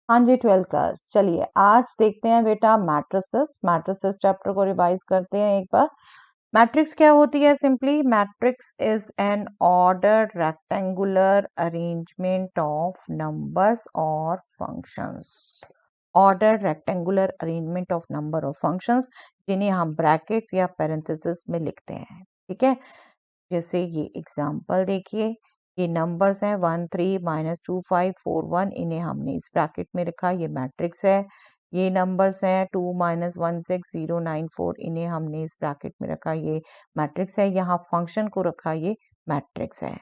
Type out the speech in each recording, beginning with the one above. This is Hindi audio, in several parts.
हाँ जी, 12th क्लास। चलिए आज देखते हैं बेटा मैट्रिसेस चैप्टर को रिवाइज करते हैं एक बार। मैट्रिक्स क्या होती है? Simply matrix is an order rectangular arrangement of numbers और functions. Order rectangular arrangement of number और फंक्शंस जिन्हें हम ब्रैकेट्स या पैरेंथेसिस में लिखते हैं। ठीक है, जैसे ये एग्जांपल देखिए, ये नंबर्स हैं 1 3 -2 5 4 1, इन्हें हमने इस ब्रैकेट में रखा, ये मैट्रिक्स है। ये नंबर्स हैं 2 - 1 6 0 9 4, इन्हें हमने इस ब्रैकेट में रखा, ये मैट्रिक्स है। यहाँ फंक्शन को रखा, ये मैट्रिक्स है।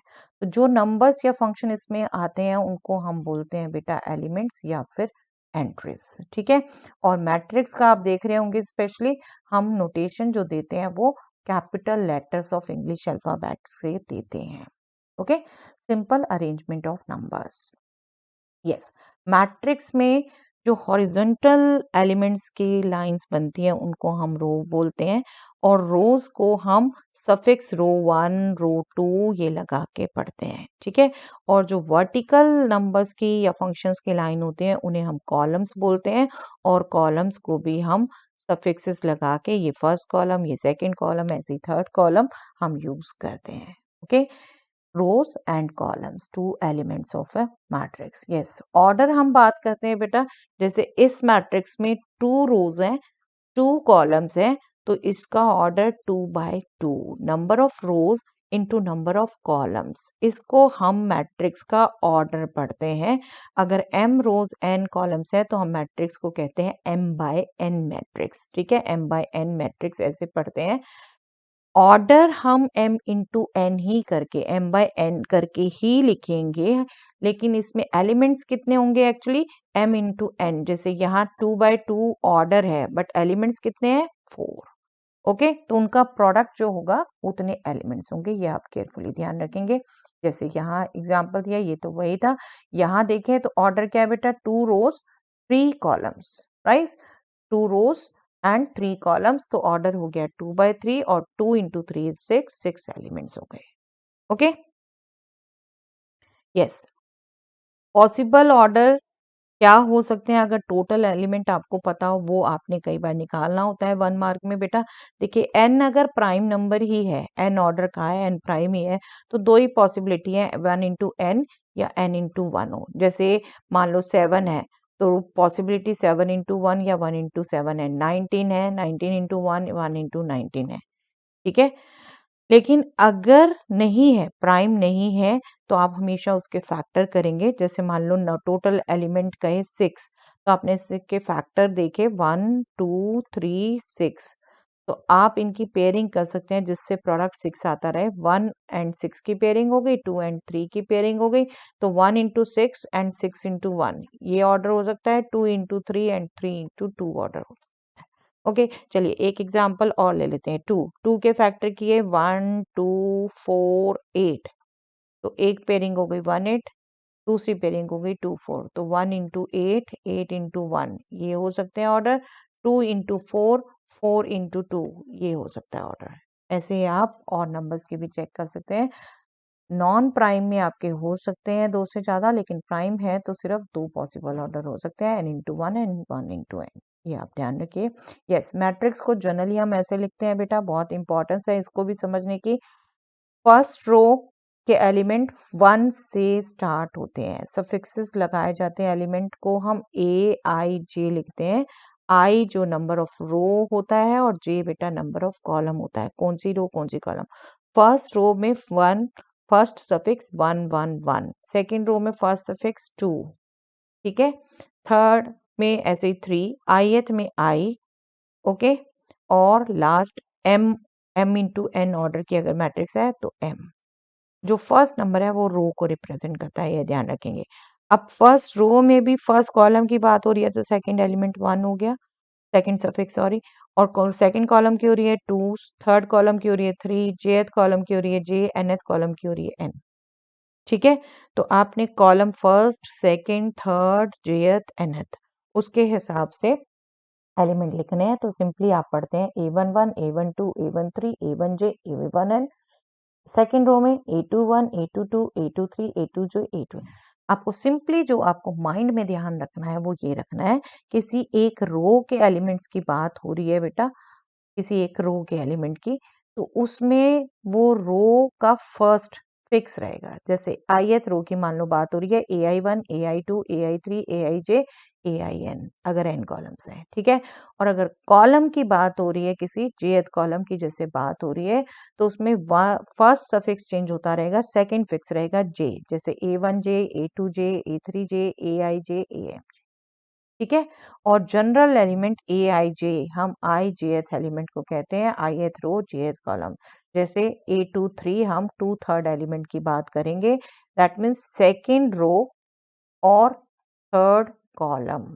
तो जो नंबर्स या फंक्शन इसमें आते हैं उनको हम बोलते हैं बेटा एलिमेंट्स या फिर एंट्रीज। ठीक है, और मैट्रिक्स का आप देख रहे होंगे स्पेशली हम नोटेशन जो देते हैं वो capital letters of English alphabet से देते हैं। Okay, simple arrangement of numbers. Yes, matrix में जो हॉरिजॉन्टल एलिमेंट्स की लाइंस बनती हैं उनको हम रो बोलते हैं, और रोज को हम सफिक्स रो 1 रो 2 ये लगा के पढ़ते हैं। ठीक है, और जो वर्टिकल नंबर्स की या फंक्शंस की लाइन होती हैं उन्हें हम कॉलम्स बोलते हैं, और कॉलम्स को भी हम सफिक्सेस लगा के, ये फर्स्ट कॉलम, ये सेकंड कॉलम, ऐसी थर्ड कॉलम हम यूज करते हैं। Okay, rows and columns, to elements of a matrix. Yes, order हम बात करते हैं बेटा, जैसे इस मैट्रिक्स में 2 रोज हैं, 2 कॉलम्स हैं, तो इसका order 2 by 2, number of rose into number of columns, इसको हम मैट्रिक्स का ऑर्डर पढ़ते हैं। अगर m रोज n कॉलम्स है तो हम मैट्रिक्स को कहते हैं m/n मैट्रिक्स। ठीक है, m/n मैट्रिक्स ऐसे पढ़ते हैं। ऑर्डर हम m इंटू एन ही करके, m/n करके ही लिखेंगे, लेकिन इसमें एलिमेंट्स कितने होंगे? Actually m into n. जैसे यहाँ 2 by 2 ऑर्डर है बट एलिमेंट्स कितने हैं? 4। ओके, तो उनका प्रोडक्ट जो होगा उतने एलिमेंट्स होंगे, ये आप केयरफुली ध्यान रखेंगे। जैसे यहाँ एग्जांपल दिया, ये तो वही था। यहाँ देखें तो ऑर्डर क्या है बेटा? 2 rows 3 columns, right? 2 rows and 3 columns, तो ऑर्डर हो गया 2 by 3, और 2 इंटू 3 6 एलिमेंट्स हो गए। ओके, यस, पॉसिबल ऑर्डर क्या हो सकते हैं? अगर टोटल एलिमेंट आपको पता हो, वो आपने कई बार निकालना होता है 1 मार्क में बेटा। देखिए n अगर प्राइम नंबर ही है, n ऑर्डर का है, n प्राइम ही है, तो 2 ही पॉसिबिलिटी है, 1 इंटू एन या n इंटू 1 हो। जैसे मान लो 7 है, तो पॉसिबिलिटी 7 इंटू 1 या 1 इंटू 7 है। 19 है, 19 इंटू 1 1 इंटू 19 है। ठीक है, लेकिन अगर नहीं है, प्राइम नहीं है, तो आप हमेशा उसके फैक्टर करेंगे। जैसे मान लो टोटल एलिमेंट कहे 6, तो आपने इसके फैक्टर देखे 1 2 3 6, तो आप इनकी पेयरिंग कर सकते हैं जिससे प्रोडक्ट 6 आता रहे। 1 एंड 6 की पेयरिंग हो गई, 2 एंड 3 की पेयरिंग हो गई, तो 1 इंटू 6 एंड 6 इंटू 1 ये ऑर्डर हो सकता है। 2 इंटू 3 एंड 3 इंटू 2 ऑर्डर हो। ओके, चलिए एक एग्जांपल और ले लेते हैं। 2 के फैक्टर किए 1 2 4 8, तो एक पेयरिंग हो गई 1 8, दूसरी पेयरिंग हो गई 2 4, तो 1 इंटू 8 8 इंटू 1 ये हो सकते हैं ऑर्डर। 2 इंटू 4 4 इंटू 2 ये हो सकता है ऑर्डर। ऐसे ही आप और नंबर्स की भी चेक कर सकते हैं। नॉन प्राइम में आपके हो सकते हैं 2 से ज्यादा, लेकिन प्राइम है तो सिर्फ 2 पॉसिबल ऑर्डर हो सकते हैं, n into 1 and 1 into n। ये आप ध्यान रखिए। यस, मैट्रिक्स को जनरली हम ऐसे लिखते हैं बेटा, बहुत इंपॉर्टेंस है इसको भी समझने की। फर्स्ट रो के एलिमेंट 1 से स्टार्ट होते हैं, सफिक्सेस लगाए जाते हैं, एलिमेंट को हम AIJ लिखते हैं। आई जो नंबर ऑफ रो होता है और जे बेटा नंबर ऑफ कॉलम होता है। कौन सी रो कौन सी कॉलम? फर्स्ट रो में 1, फर्स्ट सफिक्स 1 1 1, सेकंड रो में फर्स्ट सफिक्स 2। ठीक है, थर्ड में ऐसे ही 3, आईएथ में आई। ओके, और last m into n order की अगर मैट्रिक्स है तो m। जो फर्स्ट नंबर है वो रो को रिप्रेजेंट करता है, ये ध्यान रखेंगे। अब फर्स्ट रो में भी फर्स्ट कॉलम की बात हो रही है तो सेकंड एलिमेंट 1 हो गया, सेकंड सफिक्स सॉरी, और सेकंड कॉलम की हो रही है 2, थर्ड कॉलम की हो रही है 3, जेथ कॉलम की हो रही है j, nth कॉलम की हो रही है n। ठीक है, तो आपने कॉलम फर्स्ट सेकंड थर्ड जेथ nth उसके हिसाब से एलिमेंट लिखने हैं, तो सिंपली आप पढ़ते हैं A11 A12 A13 A1J A1N। Second row में A21 A22 A23 A2J A2। आपको सिंपली जो आपको माइंड में ध्यान रखना है वो ये रखना है, किसी एक रो के एलिमेंट्स की बात हो रही है बेटा, किसी एक रो के एलिमेंट की, तो उसमें वो रो का फर्स्ट फिक्स रहेगा। जैसे ith रो की मान लो बात हो रही है, ai1 ai2 ai3 aij ain, अगर n कॉलम्स हैं, ठीक है। और अगर कॉलम की बात हो रही है, किसी jth कॉलम की जैसे बात हो रही है, तो उसमें फर्स्ट सफिक्स चेंज होता रहेगा, सेकंड फिक्स रहेगा j, जैसे a1j a2j a3j aij am, ठीक है। और जनरल एलिमेंट ए आई जे, हम आई जेथ एलिमेंट को कहते हैं, आई एथ रो जेथ कॉलम। जैसे ए टू थ्री, हम टू थर्ड एलिमेंट की बात करेंगे, दैट मीन्स सेकेंड रो और थर्ड कॉलम,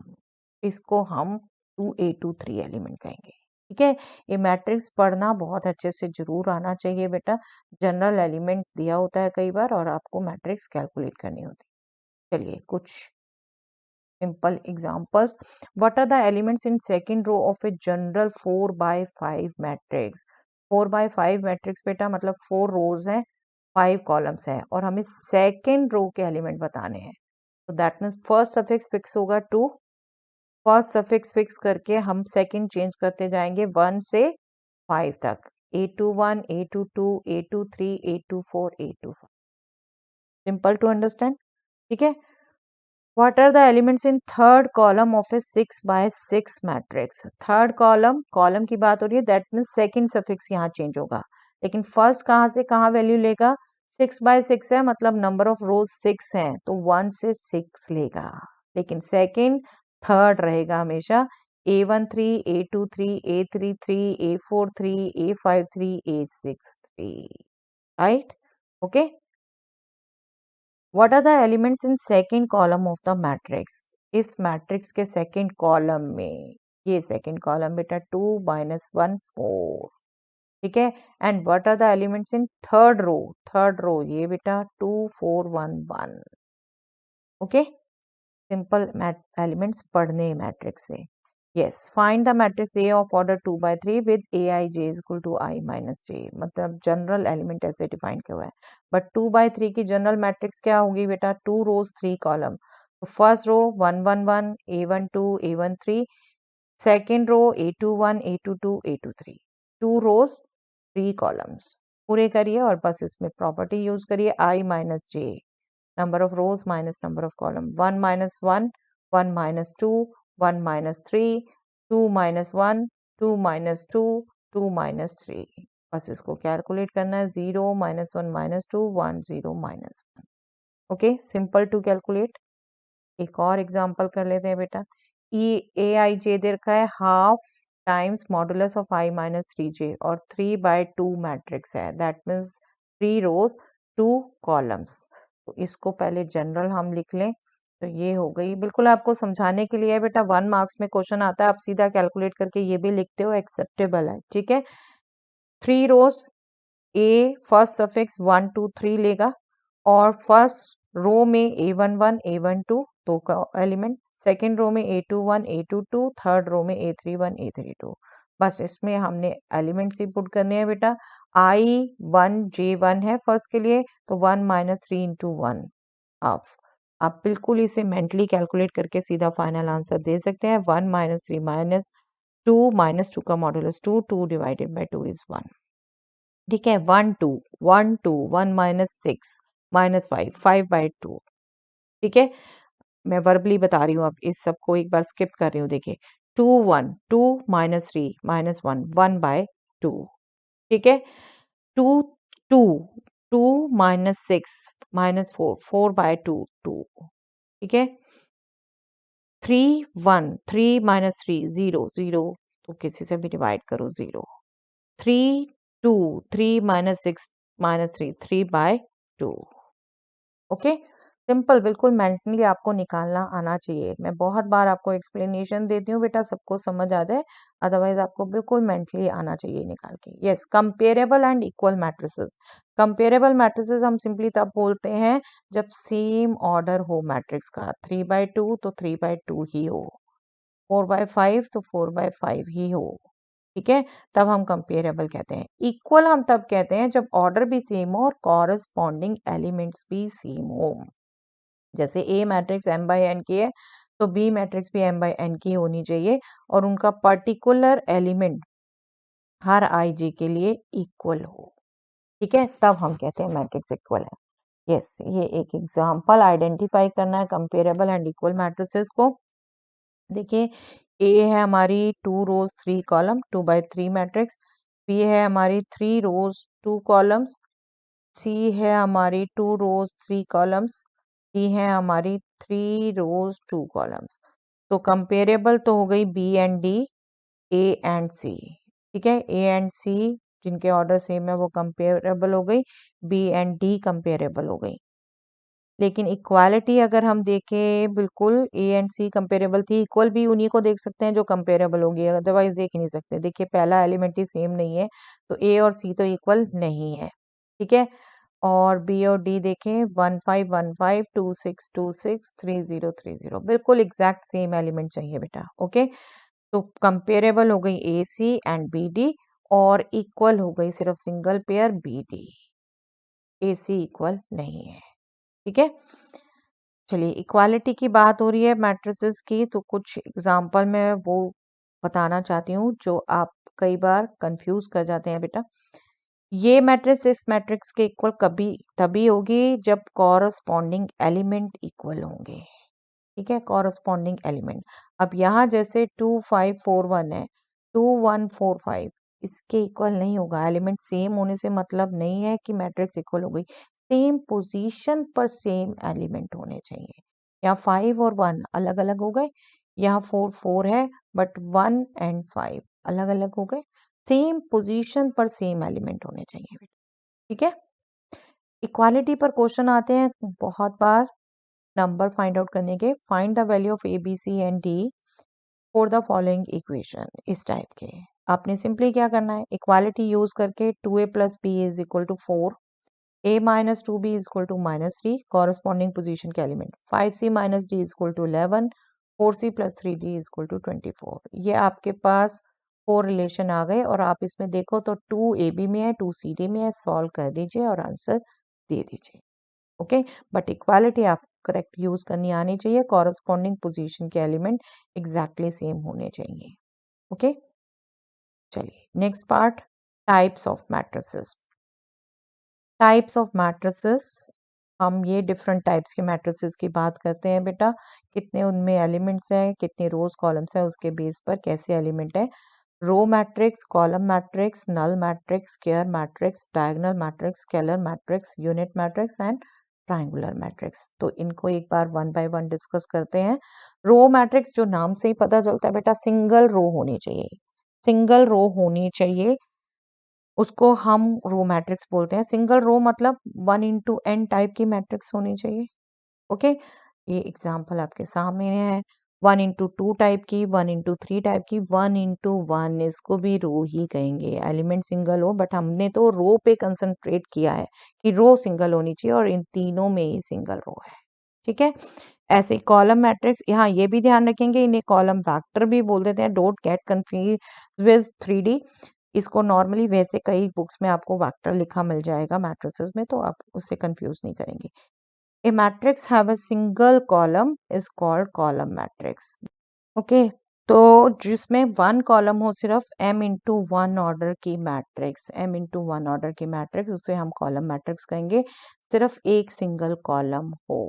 इसको हम two a two three element कहेंगे, ठीक है। ये मैट्रिक्स पढ़ना बहुत अच्छे से जरूर आना चाहिए बेटा। जनरल एलिमेंट दिया होता है कई बार और आपको मैट्रिक्स कैलकुलेट करनी होती है। चलिए कुछ simple examples. What are the elements in second row of a general 4 by 5 matrix? 4 by 5 matrix बेटा मतलब 4 rows हैं, 5 columns हैं और हमें second row के element बताने हैं। तो that means first suffix fix होगा 2, first suffix fix करके हम second change करते जाएंगे 1 से 5 तक, A21, A22, A23, A24, A25। Simple to understand, ठीक है। What are the elements in third column of a 6 by 6 matrix? Third column, column की बात हो रही है, that means second suffix यहाँ change होगा, लेकिन first कहाँ से कहाँ वैल्यू लेगा, 6 by 6 है मतलब number of rows 6 हैं तो 1 से 6 लेगा, लेकिन second third रहेगा हमेशा, A13, A23, A33, A43, A53, A63, right? Okay. What are the elements in second column of the matrix? इस मैट्रिक्स के सेकंड कॉलम में, ये सेकंड कॉलम बेटा 2 -1 4, ठीक है। And what are the elements in third row, third row ये बेटा 2 4 1 1, ओके। सिंपल एलिमेंट्स पढ़ने मैट्रिक्स से। Yes, find the matrix A of order 2 by 3 with A I J is equal to I minus J, मतलब जनरल एलिमेंट ऐसे डिफाइन किया हुआ है। बट 2 by 3 की जनरल मैट्रिक्स क्या होगी बेटा, 2 रोज 3 कॉलम। तो first row 1 1 1 a12 a13, second row a21 a22 a23, 2 rows 3 columns पूरे करिए और बस इसमें प्रॉपर्टी यूज करिए, I minus J, number of rows minus number of column, 1 minus 1, 1 minus 2, 1 minus 3, 2 minus 1, 2 minus 2, 2 minus 3, बस इसको कैलकुलेट करना है, 0 minus 1 minus 2, 1 0 minus 1, okay. Simple to calculate. एक और एग्जांपल कर लेते हैं बेटा, ए आई जे दे रखा है half times modulus of I minus 3j और 3 by 2 मैट्रिक्स है, दैट मीन्स 3 रोज 2 कॉलम्स। तो इसको पहले जनरल हम लिख लें, तो ये हो गई, बिल्कुल आपको समझाने के लिए है बेटा, 1 मार्क्स में क्वेश्चन आता है, आप सीधा कैलकुलेट करके ये भी लिखते हो, एक्सेप्टेबल है, ठीक है। 3 रोज, ए फर्स्ट सफिक्स 1 2 3 लेगा और फर्स्ट रो में a11 a12 दो का एलिमेंट, सेकेंड रो में a21 a22, थर्ड रो में a31 a32, बस इसमें हमने एलिमेंट्स ही पुट करने हैं बेटा। I1 J1 है फर्स्ट के लिए, तो 1 माइनस 3 इंटू 1 हाफ। आप बिल्कुल इसे मेंटली कैलकुलेट करके सीधा फाइनल आंसर दे सकते हैं, 1 माइनस 3 माइनस 2 का मॉडुलस 2, 2 डिवाइडेड बाई 2 इज 1, ठीक है। 1 2 1 2 1 माइनस 6 माइनस 5 5 बाई 2, ठीक है। मैं वर्बली बता रही हूँ, अब इस सबको एक बार स्किप कर रही हूँ, देखिए 2 1 2 माइनस 3 माइनस 1 1 बाय 2, ठीक है। 2 2 2 माइनस 6 माइनस 4 4 बाय 2 2, ठीक है। 3 1 3 माइनस 3 0 0, तो किसी से भी डिवाइड करो 0, 3 2 3 minus 6 minus 3 3 by 2, okay. Simple, बिल्कुल मेंटली आपको निकालना आना चाहिए। मैं बहुत बार आपको एक्सप्लेनेशन देती हूँ बेटा, सबको समझ आ जाए, अदरवाइज आपको बिल्कुल मेंटली आना चाहिए निकाल के। Yes, comparable and equal matrices. Comparable matrices हम सिंपली तब बोलते हैं जब सेम ऑर्डर हो मैट्रिक्स का, 3 बाय 2 तो 3 बाय 2 ही हो, 4 बाय 5 तो 4 बाय 5 ही हो, ठीक है, तब हम कंपेरेबल कहते हैं। इक्वल हम तब कहते हैं जब ऑर्डर भी सेम हो और कॉरस्पॉन्डिंग एलिमेंट्स भी सेम हो। जैसे ए मैट्रिक्स m बाई n की है तो बी मैट्रिक्स भी m बाई n की होनी चाहिए और उनका पर्टिकुलर एलिमेंट हर आई जे के लिए इक्वल हो। ठीक है, तब हम कहते हैं मैट्रिक्स इक्वल है। यस, ये एक एग्जांपल आइडेंटिफाई करना है कंपेरेबल एंड इक्वल मैट्रिसेस को। देखिए, ए है हमारी 2 rows 3 column 2 by 3 matrix, B है हमारी 3 रोज 2 कॉलम्स, सी है हमारी 2 रोज 3 कॉलम्स, डी है हमारी 3 रोज 2 कॉलम्स। तो कंपेरेबल तो हो गई B and D, A and C. ठीक है, ए एंड सी जिनके ऑर्डर सेम है वो कंपेरेबल हो गई, बी एंड डी कंपेरेबल हो गई। लेकिन इक्वालिटी अगर हम देखें, बिल्कुल ए एंड सी कंपेरेबल थी, इक्वल भी उन्हीं को देख सकते हैं जो कंपेरेबल होगी, अदरवाइज देख ही नहीं सकते। देखिए, पहला एलिमेंट ही सेम नहीं है तो ए और सी तो इक्वल नहीं है। ठीक है, और बी और डी देखें, 1515 2626 3030, बिल्कुल एग्जैक्ट सेम एलिमेंट चाहिए बेटा। ओके, तो कंपेरेबल हो गई ए सी एंड बी डी, और इक्वल हो गई सिर्फ सिंगल पेयर बी डी, ए सी इक्वल नहीं है। ठीक है, चलिए इक्वालिटी की बात हो रही है मैट्रिसेस की, तो कुछ एग्जांपल मैं वो बताना चाहती हूँ जो आप कई बार कंफ्यूज कर जाते हैं बेटा। ये मैट्रिक्स इस मैट्रिक्स के इक्वल कभी तभी होगी जब कॉरस्पॉन्डिंग एलिमेंट इक्वल होंगे। ठीक है, कॉरस्पॉन्डिंग एलिमेंट। अब यहाँ जैसे 2541 है, 2145 इसके इक्वल नहीं होगा। एलिमेंट सेम होने से मतलब नहीं है कि मैट्रिक्स इक्वल हो गई, सेम पोजीशन पर सेम एलिमेंट होने चाहिए। यहाँ 5 और 1 अलग अलग हो गए, यहाँ 4 4 है बट 1 एंड 5 अलग अलग हो गए, सेम पोजीशन पर सेम एलिमेंट होने चाहिए। ठीक है, इक्वालिटी पर क्वेश्चन आते हैं बहुत बार नंबर फाइंड आउट करने के। Find the value of A b c and d for the following equation, इस टाइप के। आपने सिंपली क्या करना है, इक्वालिटी यूज करके 2a plus B is equal to 4, a minus 2b is equal to -3, corresponding position के element 5c minus D is equal to 11, 4c plus 3d is equal to 24। ये आपके पास 4 रिलेशन आ गए, और आप इसमें देखो तो 2ab में है 2cd में है, सॉल्व कर दीजिए और आंसर दे दीजिए। ओके, बट इक्वालिटी आप करेक्ट यूज करनी आनी चाहिए, कॉरस्पॉन्डिंग पोजीशन के एलिमेंट एग्जैक्टली सेम होने चाहिए। ओके, चलिए next part, types of matrices. Types of matrices, हम ये डिफरेंट टाइप्स के मैट्रिसेस की बात करते हैं बेटा। कितने उनमें एलिमेंट्स हैं, कितने रोज कॉलम्स हैं, उसके बेस पर कैसे एलिमेंट है। Row matrix, column matrix, null matrix, square matrix, diagonal matrix, scalar matrix, unit matrix and triangular matrix. तो इनको एक बार वन बाय वन डिस्कस करते हैं। रो मैट्रिक्स, जो नाम से ही पता चलता है बेटा, सिंगल रो होनी चाहिए, सिंगल रो होनी चाहिए, उसको हम रो मैट्रिक्स बोलते हैं। सिंगल रो मतलब 1 into n टाइप की मैट्रिक्स होनी चाहिए। ओके, ये एग्जांपल आपके सामने है, 1 into 2 टाइप की, 1 into 3 टाइप की, 1 into 1, इसको भी रो ही कहेंगे। एलिमेंट सिंगल हो, बट हमने तो रो पे कंसंट्रेट किया है कि रो सिंगल होनी चाहिए, और इन तीनों में ही सिंगल रो है। ठीक है, ऐसे कॉलम मैट्रिक्स, यहाँ ये भी ध्यान रखेंगे, इन्हें कॉलम वेक्टर भी बोल देते हैं। Don't get confuse with 3D। इसको नॉर्मली वैसे कई बुक्स में आपको वेक्टर लिखा मिल जाएगा मैट्रिसेस में, तो आप उससे कंफ्यूज नहीं करेंगे। A matrix have a single column is called column matrix. Okay, तो जिसमें 1 कॉलम हो सिर्फ, m into 1 ऑर्डर की मैट्रिक्स, m into 1 ऑर्डर की मैट्रिक्स, उसे हम कॉलम मैट्रिक्स कहेंगे। सिर्फ एक सिंगल कॉलम हो,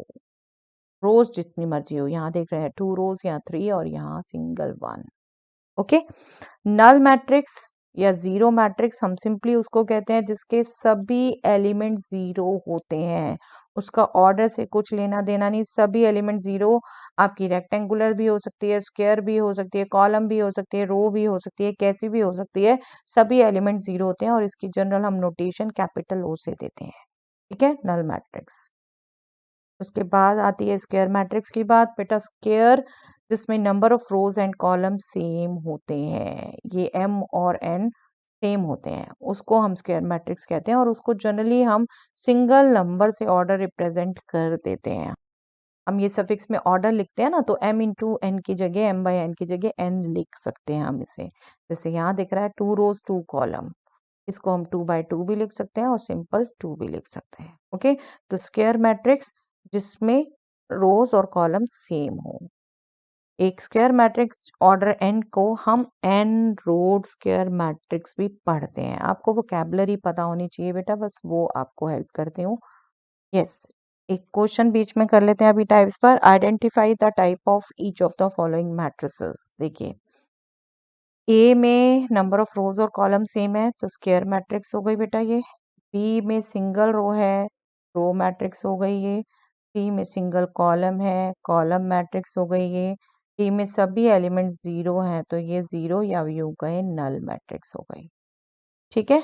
रोज जितनी मर्जी हो, यहाँ देख रहे हैं 2 रोज, यहाँ 3, और यहाँ सिंगल 1। ओके, नल मैट्रिक्स या जीरो मैट्रिक्स, हम सिंपली उसको कहते हैं जिसके सभी एलिमेंट जीरो होते हैं, उसका ऑर्डर से कुछ लेना देना नहीं, सभी एलिमेंट जीरो। आपकी रेक्टेंगुलर भी हो सकती है, स्क्वायर भी हो सकती है, कॉलम भी हो सकती है, रो भी हो सकती है, कैसी भी हो सकती है, सभी एलिमेंट जीरो होते हैं, और इसकी जनरल हम नोटेशन कैपिटल ओ से देते हैं। ठीक है, नल मैट्रिक्स। उसके बाद आती है स्क्वायर मैट्रिक्स की बात बेटा। स्क्वायर जिसमें number of rose and column same होते हैं, ये m और n सेम होते हैं, उसको हम स्क्वायर मैट्रिक्स कहते हैं, और उसको जनरली हम सिंगल नंबर से ऑर्डर रिप्रेजेंट कर देते हैं। हम ये सफिक्स में ऑर्डर लिखते हैं ना, तो m into n की जगह, m/n की जगह n लिख सकते हैं हम इसे। जैसे यहाँ दिख रहा है 2 रोज 2 कॉलम, इसको हम 2/2 भी लिख सकते हैं और सिंपल 2 भी लिख सकते हैं। ओके, तो स्क्वायर मैट्रिक्स जिसमें रोज और कॉलम सेम हो। एक स्क्वायर मैट्रिक्स ऑर्डर n को हम n रोड स्क्वायर मैट्रिक्स भी पढ़ते हैं। आपको वोकैबुलरी पता होनी चाहिए बेटा, बस वो आपको हेल्प करती हूँ। यस, एक क्वेश्चन बीच में कर लेते हैं अभी टाइप्स पर। Identify the type of each of the following matrices. देखिए, ए में नंबर ऑफ रोज और कॉलम सेम है तो स्क्वायर मैट्रिक्स हो गई बेटा ये। बी में सिंगल रो है, रो मैट्रिक्स हो गई ये। सी में सिंगल कॉलम है, कॉलम मैट्रिक्स हो गई ये। डी में सभी एलिमेंट्स जीरो हैं तो ये जीरो या यूं कहें नल मैट्रिक्स हो गई। ठीक है,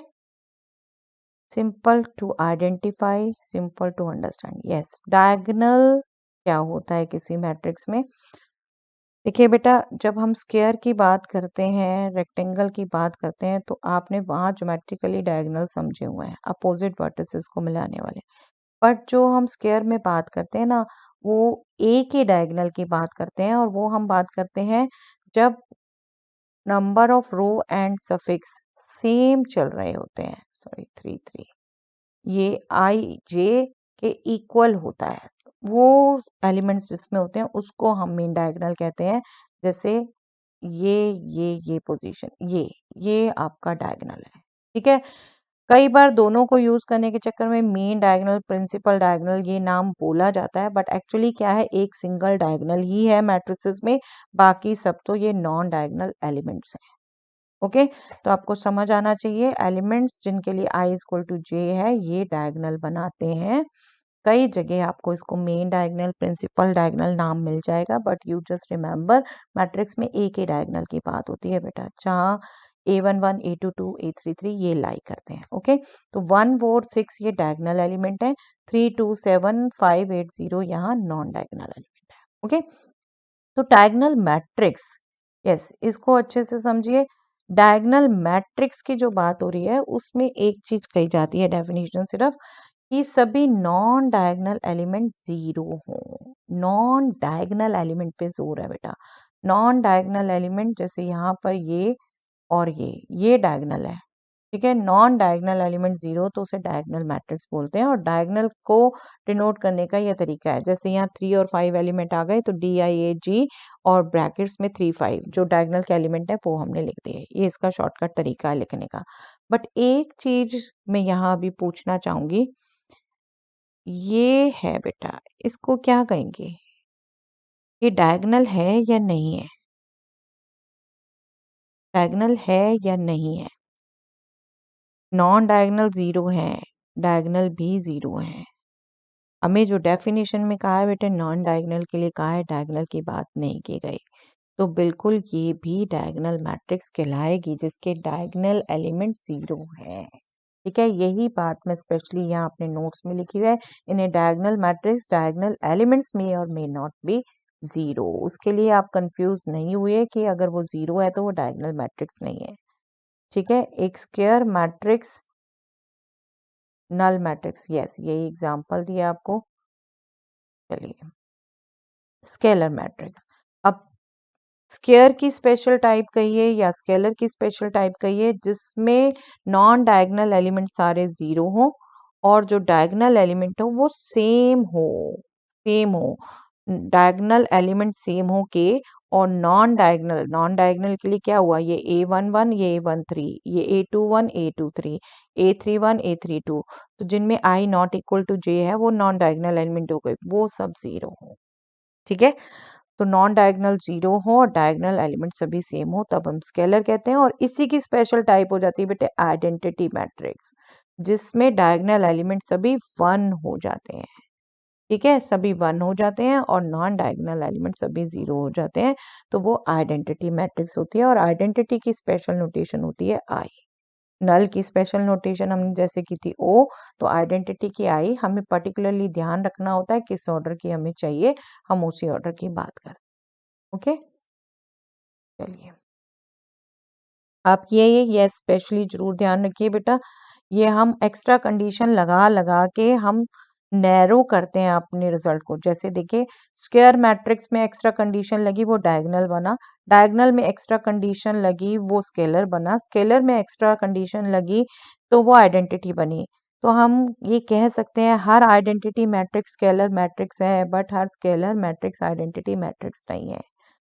simple to identify, simple to understand. Yes, diagonal क्या होता है किसी मैट्रिक्स में? देखिए बेटा, जब हम स्क्वायर की बात करते हैं, रेक्टेंगल की बात करते हैं, तो आपने वहां ज्योमेट्रिकली डायगोनल समझे हुए हैं, अपोजिट वर्टिसेस को मिलाने वाले। बट जो हम स्क्वायर में बात करते हैं ना, वो ए के डायगोनल की बात करते हैं, और वो हम बात करते हैं जब number of row and suffix same चल रहे होते हैं। सॉरी, 3 3 ये आई जे के इक्वल होता है। वो एलिमेंट्स जिसमें होते हैं उसको हम मेन डायगोनल कहते हैं। जैसे ये पोजीशन, ये आपका डायगोनल है। ठीक है, कई बार दोनों को यूज करने के चक्कर में मेन डायगोनल, प्रिंसिपल डायगोनल ये नाम बोला जाता है, बट एक्चुअली क्या है, एक सिंगल डायगोनल ही है मैट्रिसेस में, बाकी सब तो ये नॉन डायगोनल एलिमेंट्स हैं। ओके, तो आपको समझ आना चाहिए, एलिमेंट्स जिनके लिए i इक्वल टू जे है ये डायगोनल बनाते हैं। कई जगह आपको इसको मेन डायगोनल, प्रिंसिपल डायगोनल नाम मिल जाएगा, but you just remember matrix में एक ही डायगोनल की बात होती है बेटा, जहाँ A11, A22, A33 ये लाई करते हैं। ओके, तो 1 4 6 ये डायगोनल एलिमेंट है, 3 2 7 5 8 0 यहाँ नॉन डायगोनल एलिमेंट है। ओके, तो डायगोनल मैट्रिक्स, यस, इसको अच्छे से समझिए। डायगोनल मैट्रिक्स की जो बात हो रही है उसमें एक चीज कही जाती है डेफिनेशन सिर्फ, कि सभी नॉन डायगोनल एलिमेंट जीरो हो। नॉन डायगोनल एलिमेंट पे जोर है बेटा। नॉन डायगोनल एलिमेंट जैसे यहाँ पर ये और ये डायगोनल है। ठीक है, नॉन डायगोनल एलिमेंट जीरो तो उसे डायगोनल मैट्रिक्स बोलते हैं, और डायगोनल को डिनोट करने का यह तरीका है, जैसे यहाँ 3 और 5 एलिमेंट आ गए तो DIAG और ब्रैकेट्स में 3 5 जो डायगोनल के एलिमेंट है वो हमने लिख दिए। ये इसका शॉर्टकट तरीका है लिखने का। बट एक चीज मैं यहाँ अभी पूछना चाहूंगी, ये है बेटा, इसको क्या कहेंगे, ये डायगोनल है या नहीं है? डायगोनल है या नहीं है? नॉन डायगोनल जीरो है, डायगोनल भी जीरो है। हमें जो डेफिनेशन में कहा है बेटे, नॉन डायगोनल के लिए कहा है, डायगोनल की बात नहीं की गई। तो बिल्कुल ये भी डायगोनल मैट्रिक्स कहलाएगी जिसके डायगोनल एलिमेंट जीरो है। ठीक है, यही बात मैं स्पेशली यहाँ अपने नोट्स में लिखी हुई है। इन्हें डायगोनल मैट्रिक्स, डायगोनल एलिमेंट्स में और मे नॉट बी जीरो, उसके लिए आप कंफ्यूज नहीं हुए कि अगर वो जीरो है तो वो डायगोनल मैट्रिक्स नहीं है। ठीक है, एक square matrix null matrix, yes, यही एग्जांपल दिया आपको। चलिए, स्केलर मैट्रिक्स। अब स्क्वायर की स्पेशल टाइप कहिए या स्केलर की स्पेशल टाइप कहिए, जिसमें नॉन डायगोनल एलिमेंट सारे जीरो हो और जो डायगोनल एलिमेंट हो वो सेम हो डायगोनल एलिमेंट सेम हो के, और नॉन डायगोनल के लिए क्या हुआ, ये A11, ये A13, ये A21, A23, A31, A32, तो जिनमें i not equal to j है वो नॉन डायगोनल एलिमेंट हो गए, वो सब जीरो हो। ठीक है, तो नॉन डायगोनल जीरो हो और डायगोनल एलिमेंट सभी सेम हो तब हम स्केलर कहते हैं। और इसी की स्पेशल टाइप हो जाती है बेटे आइडेंटिटी मैट्रिक्स, जिसमें डायगोनल एलिमेंट सभी वन हो जाते हैं। ठीक है, सभी वन हो जाते हैं और नॉन डायगोनल एलिमेंट सभी जीरो हो जाते हैं, तो वो आइडेंटिटी मैट्रिक्स होती है। और आइडेंटिटी की स्पेशल नोटेशन होती है आई। नल की स्पेशल नोटेशन हमने जैसे की थी ओ, तो आइडेंटिटी की आई। हमें पर्टिकुलरली ध्यान रखना होता है किस ऑर्डर की हमें चाहिए, हम उसी ऑर्डर की बात करते हैं। ओके, चलिए, आप ये स्पेशली जरूर ध्यान रखिए बेटा, ये हम एक्स्ट्रा कंडीशन लगा लगा के हम नैरो करते हैं अपने रिजल्ट को। जैसे देखिए, स्क्वायर मैट्रिक्स में एक्स्ट्रा कंडीशन लगी वो डायगोनल बना, डायगोनल में एक्स्ट्रा कंडीशन लगी वो स्केलर बना, स्केलर में एक्स्ट्रा कंडीशन लगी तो वो आइडेंटिटी बनी। तो हम ये कह सकते हैं हर आइडेंटिटी मैट्रिक्स स्केलर मैट्रिक्स है, but her scalar matrix identity matrix नहीं है।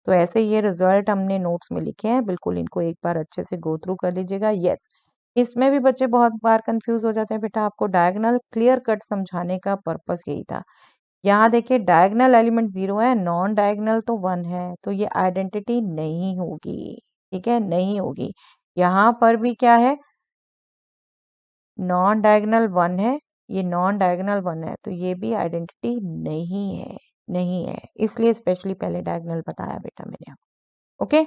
तो ऐसे ये रिजल्ट हमने नोट्स में लिखे हैं, बिल्कुल इनको एक बार अच्छे से गो थ्रू कर लीजिएगा। यस, इसमें भी बच्चे बहुत बार कंफ्यूज हो जाते हैं बेटा, आपको डायगोनल क्लियर कट समझाने का पर्पस यही था। यहाँ देखिए डायगोनल एलिमेंट 0 है, नॉन डायगोनल तो 1 है, तो ये आइडेंटिटी नहीं होगी। ठीक है, नहीं होगी। यहाँ पर भी क्या है, नॉन डायगोनल 1 है, ये नॉन डायगोनल 1 है, तो ये भी आइडेंटिटी नहीं है, नहीं है। इसलिए स्पेशली पहले डायगोनल बताया बेटा मैंने आपको। ओके,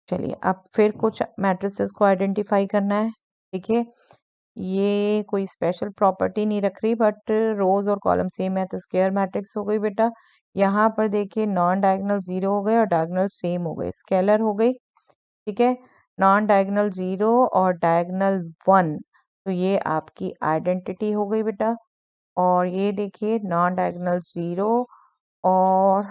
चलिए अब फिर कुछ मैट्रिसेस को आइडेंटिफाई करना है। देखिए ये कोई स्पेशल प्रॉपर्टी नहीं रख रही, बट रोज और कॉलम सेम है तो स्क्वायर मैट्रिक्स हो गई बेटा। यहाँ पर देखिए नॉन डायगोनल 0 हो गए और डायगोनल सेम हो गए, स्केलर हो गई। ठीक है, नॉन डायगोनल 0 और डायगोनल 1, तो ये आपकी आइडेंटिटी हो गई बेटा। और ये देखिए नॉन डायगोनल 0 और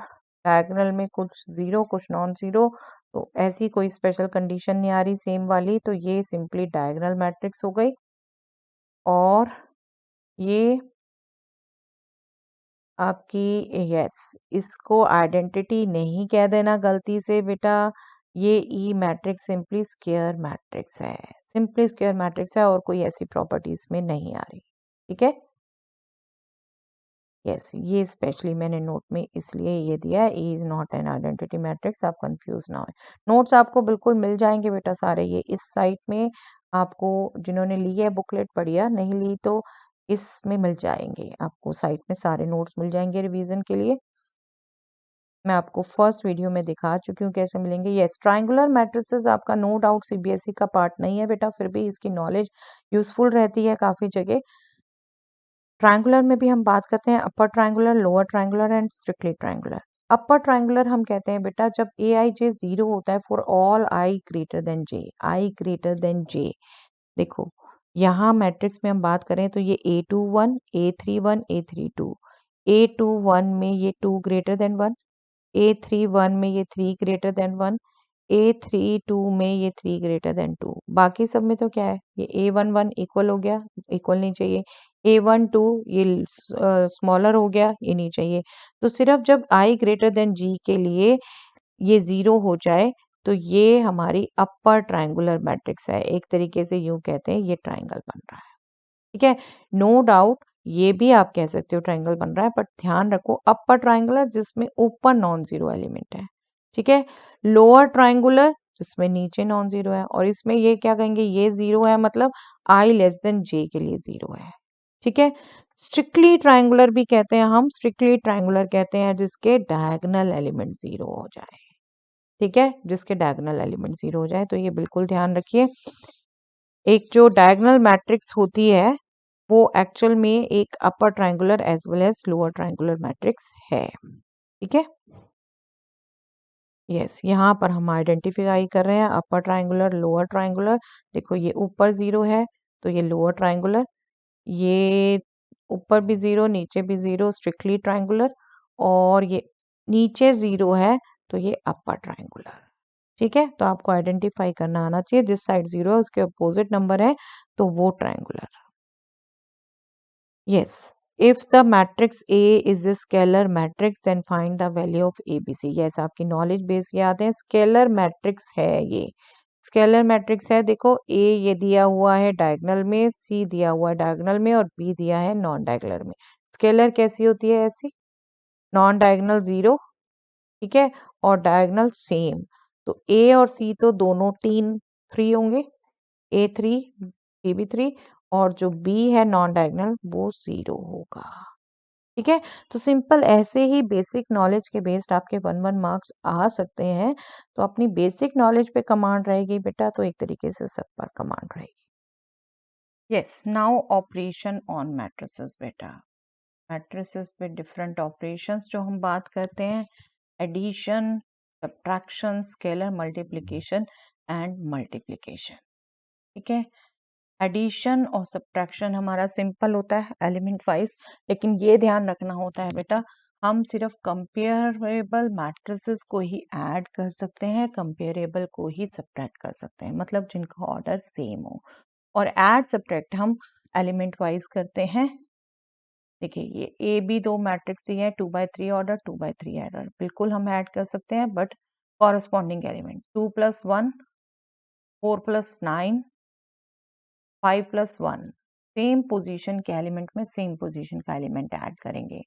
डायगोनल में कुछ 0 कुछ नॉन 0, तो ऐसी कोई स्पेशल कंडीशन नहीं आ रही सेम वाली, तो ये सिंपली डायगोनल मैट्रिक्स हो गई। और ये आपकी, यस, इसको आइडेंटिटी नहीं कह देना गलती से बेटा, ये ई मैट्रिक्स सिंपली स्क्वायर मैट्रिक्स है, सिंपली स्क्वायर मैट्रिक्स है और कोई ऐसी प्रॉपर्टीज में नहीं आ रही। ठीक है, यस, ये स्पेशली मैंने नोट में इसलिए ये दिया है, E is not an identity matrix, आप कंफ्यूज ना हो। नोट्स आपको बिल्कुल मिल जाएंगे बेटा सारे, ये इस साइट में आपको, जिन्होंने ली है बुकलेट पढ़िया, नहीं ली तो इसमें मिल जाएंगे आपको, साइट में सारे नोट्स मिल जाएंगे रिवीजन के लिए। मैं आपको फर्स्ट वीडियो में दिखा चुकी हूँ कैसे मिलेंगे। यस, ट्रायंगुलर मैट्रिसेस आपका नो डाउट सीबीएसई का पार्ट नहीं है बेटा, फिर भी इसकी नॉलेज यूजफुल रहती है काफी जगह। ट्रायंगुलर में भी हम बात करते हैं upper triangular, lower triangular and strictly triangular. Upper triangular हम कहते हैं बेटा जब ए आई जे 0 होता है for all I greater than J, I greater than J. देखो यहाँ मैट्रिक्स में हम बात करें तो ये A21 A31 A32, A21 में ये 2 ग्रेटर देन 1, A31 में ये 3 ग्रेटर देन 1, A32 में ये 3 ग्रेटर देन 2। बाकी सब में तो क्या है, ये A11 इक्वल हो गया, इक्वल नहीं चाहिए, A12 ये स्मॉलर हो गया, ये नहीं चाहिए। तो सिर्फ जब I ग्रेटर देन G के लिए ये 0 हो जाए तो ये हमारी अपर ट्रायंगुलर मैट्रिक्स है, एक तरीके से यूं कहते हैं ये ट्रायंगल बन रहा है। ठीक है, नो डाउट ये भी आप कह सकते हो ट्रायंगल बन रहा है, बट ध्यान रखो अपर ट्रायंगुलर जिसमें ऊपर नॉन जीरो एलिमेंट है। ठीक है, लोअर ट्रायंगुलर जिसमें नीचे नॉन जीरो है, और इसमें ये क्या कहेंगे, ये 0 है मतलब I लेस देन J के लिए 0 है। ठीक है, स्ट्रिक्टली ट्रायंगुलर भी कहते हैं हम, स्ट्रिक्टली ट्रायंगुलर कहते हैं जिसके डायगोनल एलिमेंट 0 हो जाए। ठीक है, जिसके डायगोनल एलिमेंट 0 हो जाए, तो ये बिल्कुल ध्यान रखिए। एक जो डायगोनल मैट्रिक्स होती है वो एक्चुअल में एक upper triangular as well as lower triangular matrix है। ठीक है, यस, यहाँ पर हम आइडेंटिफाई कर रहे हैं अपर ट्रायंगुलर लोअर ट्रायंगुलर। देखो ये ऊपर 0 है तो ये लोअर ट्रायंगुलर, ये ऊपर भी 0 नीचे भी 0 स्ट्रिक्टली ट्रायंगुलर, और ये नीचे 0 है तो ये अपर ट्रायंगुलर। ठीक है, तो आपको आइडेंटिफाई करना आना चाहिए, जिस साइड 0 है उसके अपोजिट नंबर है तो वो triangular. Yes. If the matrix A is a scalar matrix, then find the value of ABC. Yes, आपकी नॉलेज बेस याद है, स्केलर मैट्रिक्स है ये, स्केलर मैट्रिक्स है। देखो A ये दिया हुआ है डायगोनल में, C दिया हुआ है डायगोनल में, और B दिया है नॉन डायगोनल में। स्केलर कैसी होती है, ऐसी, नॉन डायगोनल 0, ठीक है, और डायगोनल सेम। तो A और C तो दोनों 3 होंगे, A3 B भी 3, और जो B है नॉन डायगोनल वो 0 होगा। ठीक है, तो सिंपल ऐसे ही बेसिक नॉलेज के बेस्ड आपके 1-1 मार्क्स आ सकते हैं। तो अपनी बेसिक नॉलेज पे कमांड रहेगी बेटा, तो एक तरीके से सब पर कमांड रहेगी। Yes, now operation on matrices बेटा, मैट्रिसेस पे डिफरेंट ऑपरेशंस जो हम बात करते हैं, addition, subtraction, scalar multiplication and multiplication. ठीक है, एडिशन और सब्ट्रैक्शन हमारा सिंपल होता है एलिमेंट वाइज, लेकिन ये ध्यान रखना होता है बेटा हम सिर्फ कंपेरेबल मैट्रिसेस को ही ऐड कर सकते हैं, कंपेरेबल को ही सब्ट्रैक्ट कर सकते हैं, मतलब जिनका ऑर्डर सेम हो। और ऐड सब्ट्रैक्ट हम एलिमेंट वाइज करते हैं। देखिए ये ए बी दो मैट्रिक्स दिए हैं, 2/3 ऑर्डर 2/3 ऑर्डर, बिल्कुल हम ऐड कर सकते हैं, but corresponding element 2 + 1 4 + 9 5 + 1, same position के एलिमेंट में सेम पोजीशन का एलिमेंट ऐड करेंगे।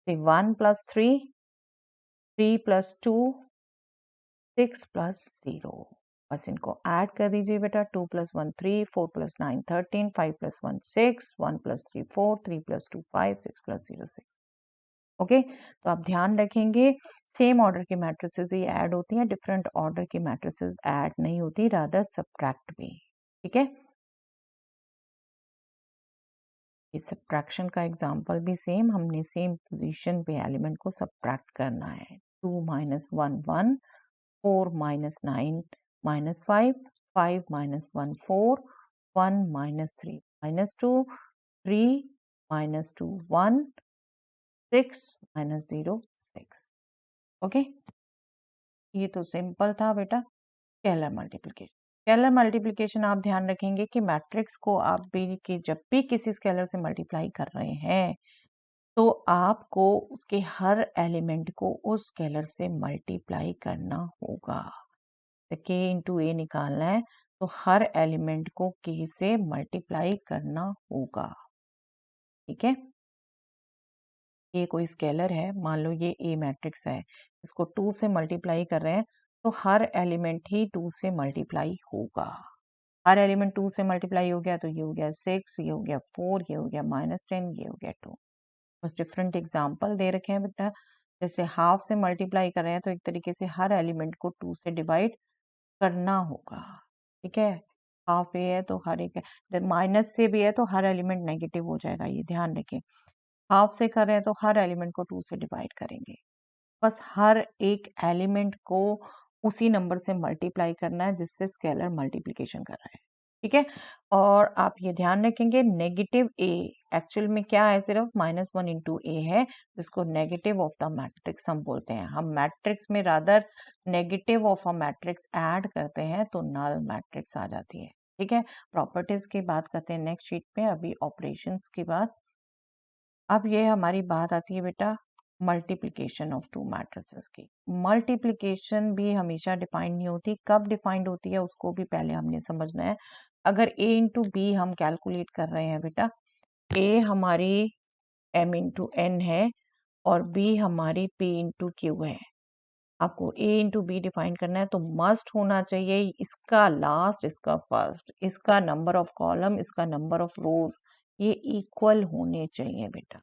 1 + 3 3 + 2 6 + 0, बस इनको ऐड कर दीजिए बेटा। 2 + 1 3 4 + 9 13 5 + 1 6 1 + 3 4 3 + 2 5 6 + 0 6। ओके, तो आप ध्यान रखेंगे सेम ऑर्डर की मैट्रिसेस ही ऐड होती हैं, डिफरेंट ऑर्डर की मैट्रिसेस ऐड नहीं होती, रादर सब्ट्रैक्ट भी। ठीक है, इस सब्ट्रैक्शन का एग्जांपल भी सेम, हमने सेम पोजीशन पे एलिमेंट को सब्ट्रैक्ट करना है। 2 - 1 1 4 - 9 - 5 5 - 1 4 1 - 3 - 2 3 - 2 1 6 - 0 6। ओके, ये तो सिंपल था बेटा स्केलर मल्टीप्लिकेशन। स्केलर मल्टीप्लिकेशन आप ध्यान रखेंगे कि मैट्रिक्स को आप भी कि जब भी किसी स्केलर से मल्टीप्लाई कर रहे हैं तो आपको उसके हर एलिमेंट को उस स्केलर से मल्टीप्लाई करना होगा। तो के इंटू ए निकालना है तो हर एलिमेंट को के से मल्टीप्लाई करना होगा। ठीक है, ये कोई स्केलर है, मान लो ये ए मैट्रिक्स है, इसको 2 से मल्टीप्लाई कर रहे हैं तो हर एलिमेंट ही 2 से मल्टीप्लाई होगा। हर एलिमेंट 2 से मल्टीप्लाई हो गया तो ये हो गया 6, ये हो गया 4, ये हो गया -10, ये हो गया 2। बस डिफरेंट एग्जाम्पल दे रखे हैं बेटा। जैसे हाफ से मल्टीप्लाई कर रहे हैं तो एक तरीके से हर एलिमेंट को 2 से डिवाइड करना होगा। ठीक है, हाफ ए है तो हर एक माइनस से भी है तो हर एलिमेंट नेगेटिव हो जाएगा, ये ध्यान रखें। हाफ से कर रहे हैं तो हर एलिमेंट को 2 से डिवाइड करेंगे। बस हर एक एलिमेंट को उसी नंबर से मल्टीप्लाई करना है जिससे स्केलर मल्टीप्लिकेशन कर रहा है। ठीक है, और आप ये ध्यान रखेंगे नेगेटिव ए एक्चुअल में क्या है, सिर्फ -1 इंटू ए है, जिसको नेगेटिव ऑफ द मैट्रिक्स हम बोलते हैं। हम मैट्रिक्स में rather negative of a matrix add करते हैं तो नल मैट्रिक्स आ जाती है। ठीक है, प्रॉपर्टीज की बात करते हैं नेक्स्ट शीट पे, अभी ऑपरेशंस की बात। अब ये हमारी बात आती है बेटा मल्टीप्लिकेशन ऑफ टू मैट्रिसेस की। मल्टीप्लिकेशन भी हमेशा डिफाइंड नहीं होती, कब डिफाइंड होती है उसको भी पहले हमने समझना है। अगर a इंटू बी हम कैलकुलेट कर रहे हैं बेटा, a हमारी m इंटू n है और b हमारी p इंटू क्यू है। आपको a इंटू बी डिफाइन करना है तो मस्ट होना चाहिए इसका लास्ट, इसका फर्स्ट, इसका नंबर ऑफ कॉलम, इसका नंबर ऑफ रोज, ये इक्वल होने चाहिए बेटा।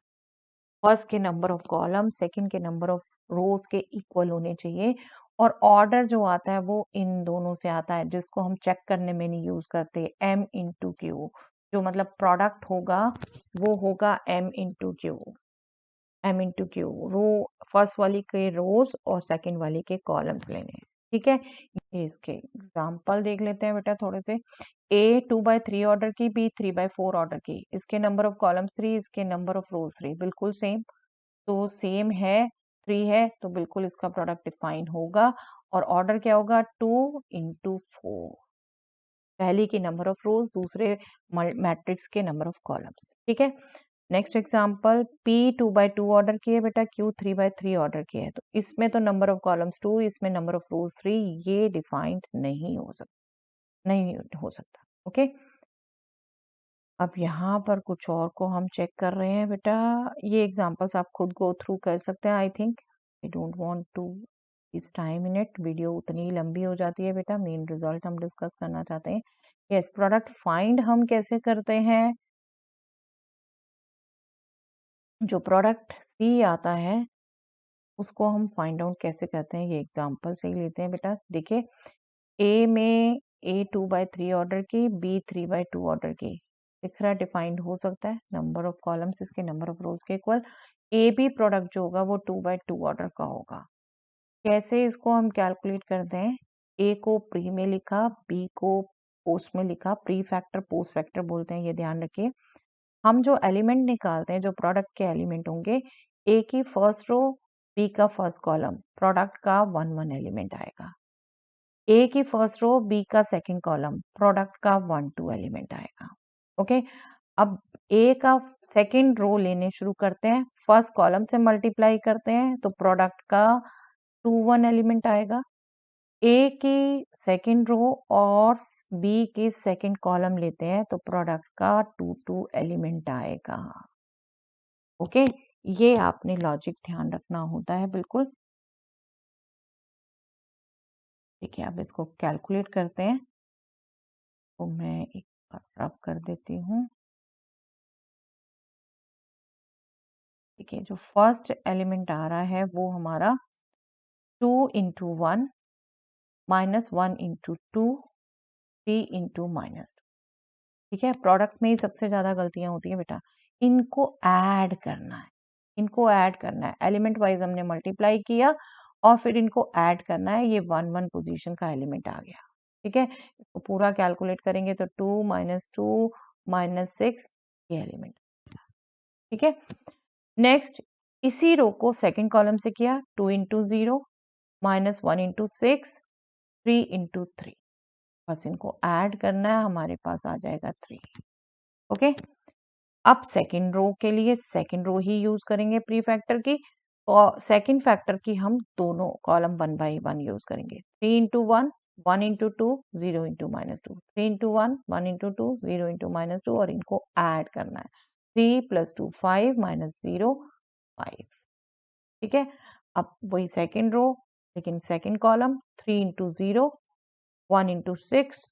फर्स्ट के नंबर ऑफ कॉलम, सेकंड के नंबर ऑफ रोज के इक्वल होने चाहिए। और ऑर्डर जो आता है वो इन दोनों से आता है, जिसको हम चेक करने में नहीं यूज करते, m इंटू क्यू। जो मतलब प्रोडक्ट होगा वो होगा m into Q. m into Q, row first वाली के रोज और सेकंड वाली के कॉलम्स लेने हैं। ठीक है, ये इसके एग्जाम्पल देख लेते हैं बेटा थोड़े से। a 2/3 ऑर्डर की, b 3/4 ऑर्डर की, इसके नंबर ऑफ कॉलम्स 3, इसके नंबर ऑफ रोज 3, बिल्कुल सेम। तो सेम है, 3 है तो बिल्कुल इसका प्रोडक्ट डिफाइन होगा। और ऑर्डर क्या होगा, 2 इंटू 4, पहली की नंबर ऑफ रोज, दूसरे मैट्रिक्स के नंबर ऑफ कॉलम्स। ठीक है, नेक्स्ट एग्जांपल, P 2/2 ऑर्डर की है बेटा, Q 3/3 ऑर्डर की है, तो इसमें तो नंबर ऑफ कॉलम्स 2, इसमें नंबर ऑफ रोज 3, ये डिफाइंड नहीं हो सकता, नहीं हो सकता। ओके, अब यहाँ पर कुछ और को हम चेक कर रहे हैं बेटा। ये एग्जांपल्स आप खुद गो थ्रू कर सकते हैं। I think I don't want to इस टाइम इन इट, वीडियो उतनी ही लंबी हो जाती है बेटा, मेन रिजल्ट हम डिस्कस करना चाहते हैं। यस, प्रोडक्ट फाइंड हम कैसे करते हैं, जो प्रोडक्ट सी आता है उसको हम फाइंड आउट कैसे करते हैं, ये एग्जांपल से ही लेते हैं बेटा। देखिए, ए में a 2/3 ऑर्डर की, b 3/2 ऑर्डर की, दिख रहा है, डिफाइंड हो सकता है, नंबर ऑफ कॉलम्स इसके नंबर ऑफ रोज के इक्वल। ए बी प्रोडक्ट जो होगा वो 2/2 ऑर्डर का होगा। कैसे इसको हम कैलकुलेट करते हैं, ए को प्री में लिखा, बी को पोस्ट में लिखा, प्री फैक्टर पोस्ट फैक्टर बोलते हैं, ये ध्यान रखिए। हम जो एलिमेंट निकालते हैं, जो प्रोडक्ट के एलिमेंट होंगे, ए की फर्स्ट रो, बी का फर्स्ट कॉलम, प्रोडक्ट का 1 1 एलिमेंट आएगा। ए की फर्स्ट रो, बी का सेकंड कॉलम, प्रोडक्ट का 1 2 एलिमेंट आएगा। ओके, अब ए का सेकंड रो लेने शुरू करते हैं, फर्स्ट कॉलम से मल्टीप्लाई करते हैं तो प्रोडक्ट का 2 1 एलिमेंट आएगा। ए की सेकंड रो और बी की सेकंड कॉलम लेते हैं तो प्रोडक्ट का 2 2 एलिमेंट आएगा। ओके, ये आपने लॉजिक ध्यान रखना होता है बिल्कुल। देखिए अब इसको कैलकुलेट करते हैं, तो मैं एक बार रब कर देती हूँ। देखिए जो फर्स्ट एलिमेंट आ रहा है वो हमारा 2 इंटू 1 -1 इंटू 2 3 इंटू -2। ठीक है, प्रोडक्ट में ही सबसे ज्यादा गलतियां होती है बेटा। इनको ऐड करना है, इनको ऐड करना है, एलिमेंट वाइज हमने मल्टीप्लाई किया और फिर इनको ऐड करना है, ये 1 1 पोजीशन का एलिमेंट आ गया। ठीक है, इसको पूरा कैलकुलेट करेंगे तो 2 -2 -6 ये एलिमेंट। ठीक है, नेक्स्ट इसी रो को सेकंड कॉलम से किया, 2 इंटू 0 -1 इंटू 6 3 इंटू 3, बस इनको ऐड करना है, हमारे पास आ जाएगा 3। ओके, अब सेकंड रो के लिए सेकंड रो ही यूज करेंगे प्री फैक्टर की, और सेकंड फैक्टर की हम दोनों कॉलम 1 बाई 1 यूज करेंगे। 3 into 1 1 into 2 0 into -2, 3 into 1 1 into 2 0 into -2, और इनको ऐड करना है। 3 + 2 5 -0 5। ठीक है, अब वही सेकंड रो, लेकिन second column 3 into 0 1 into 6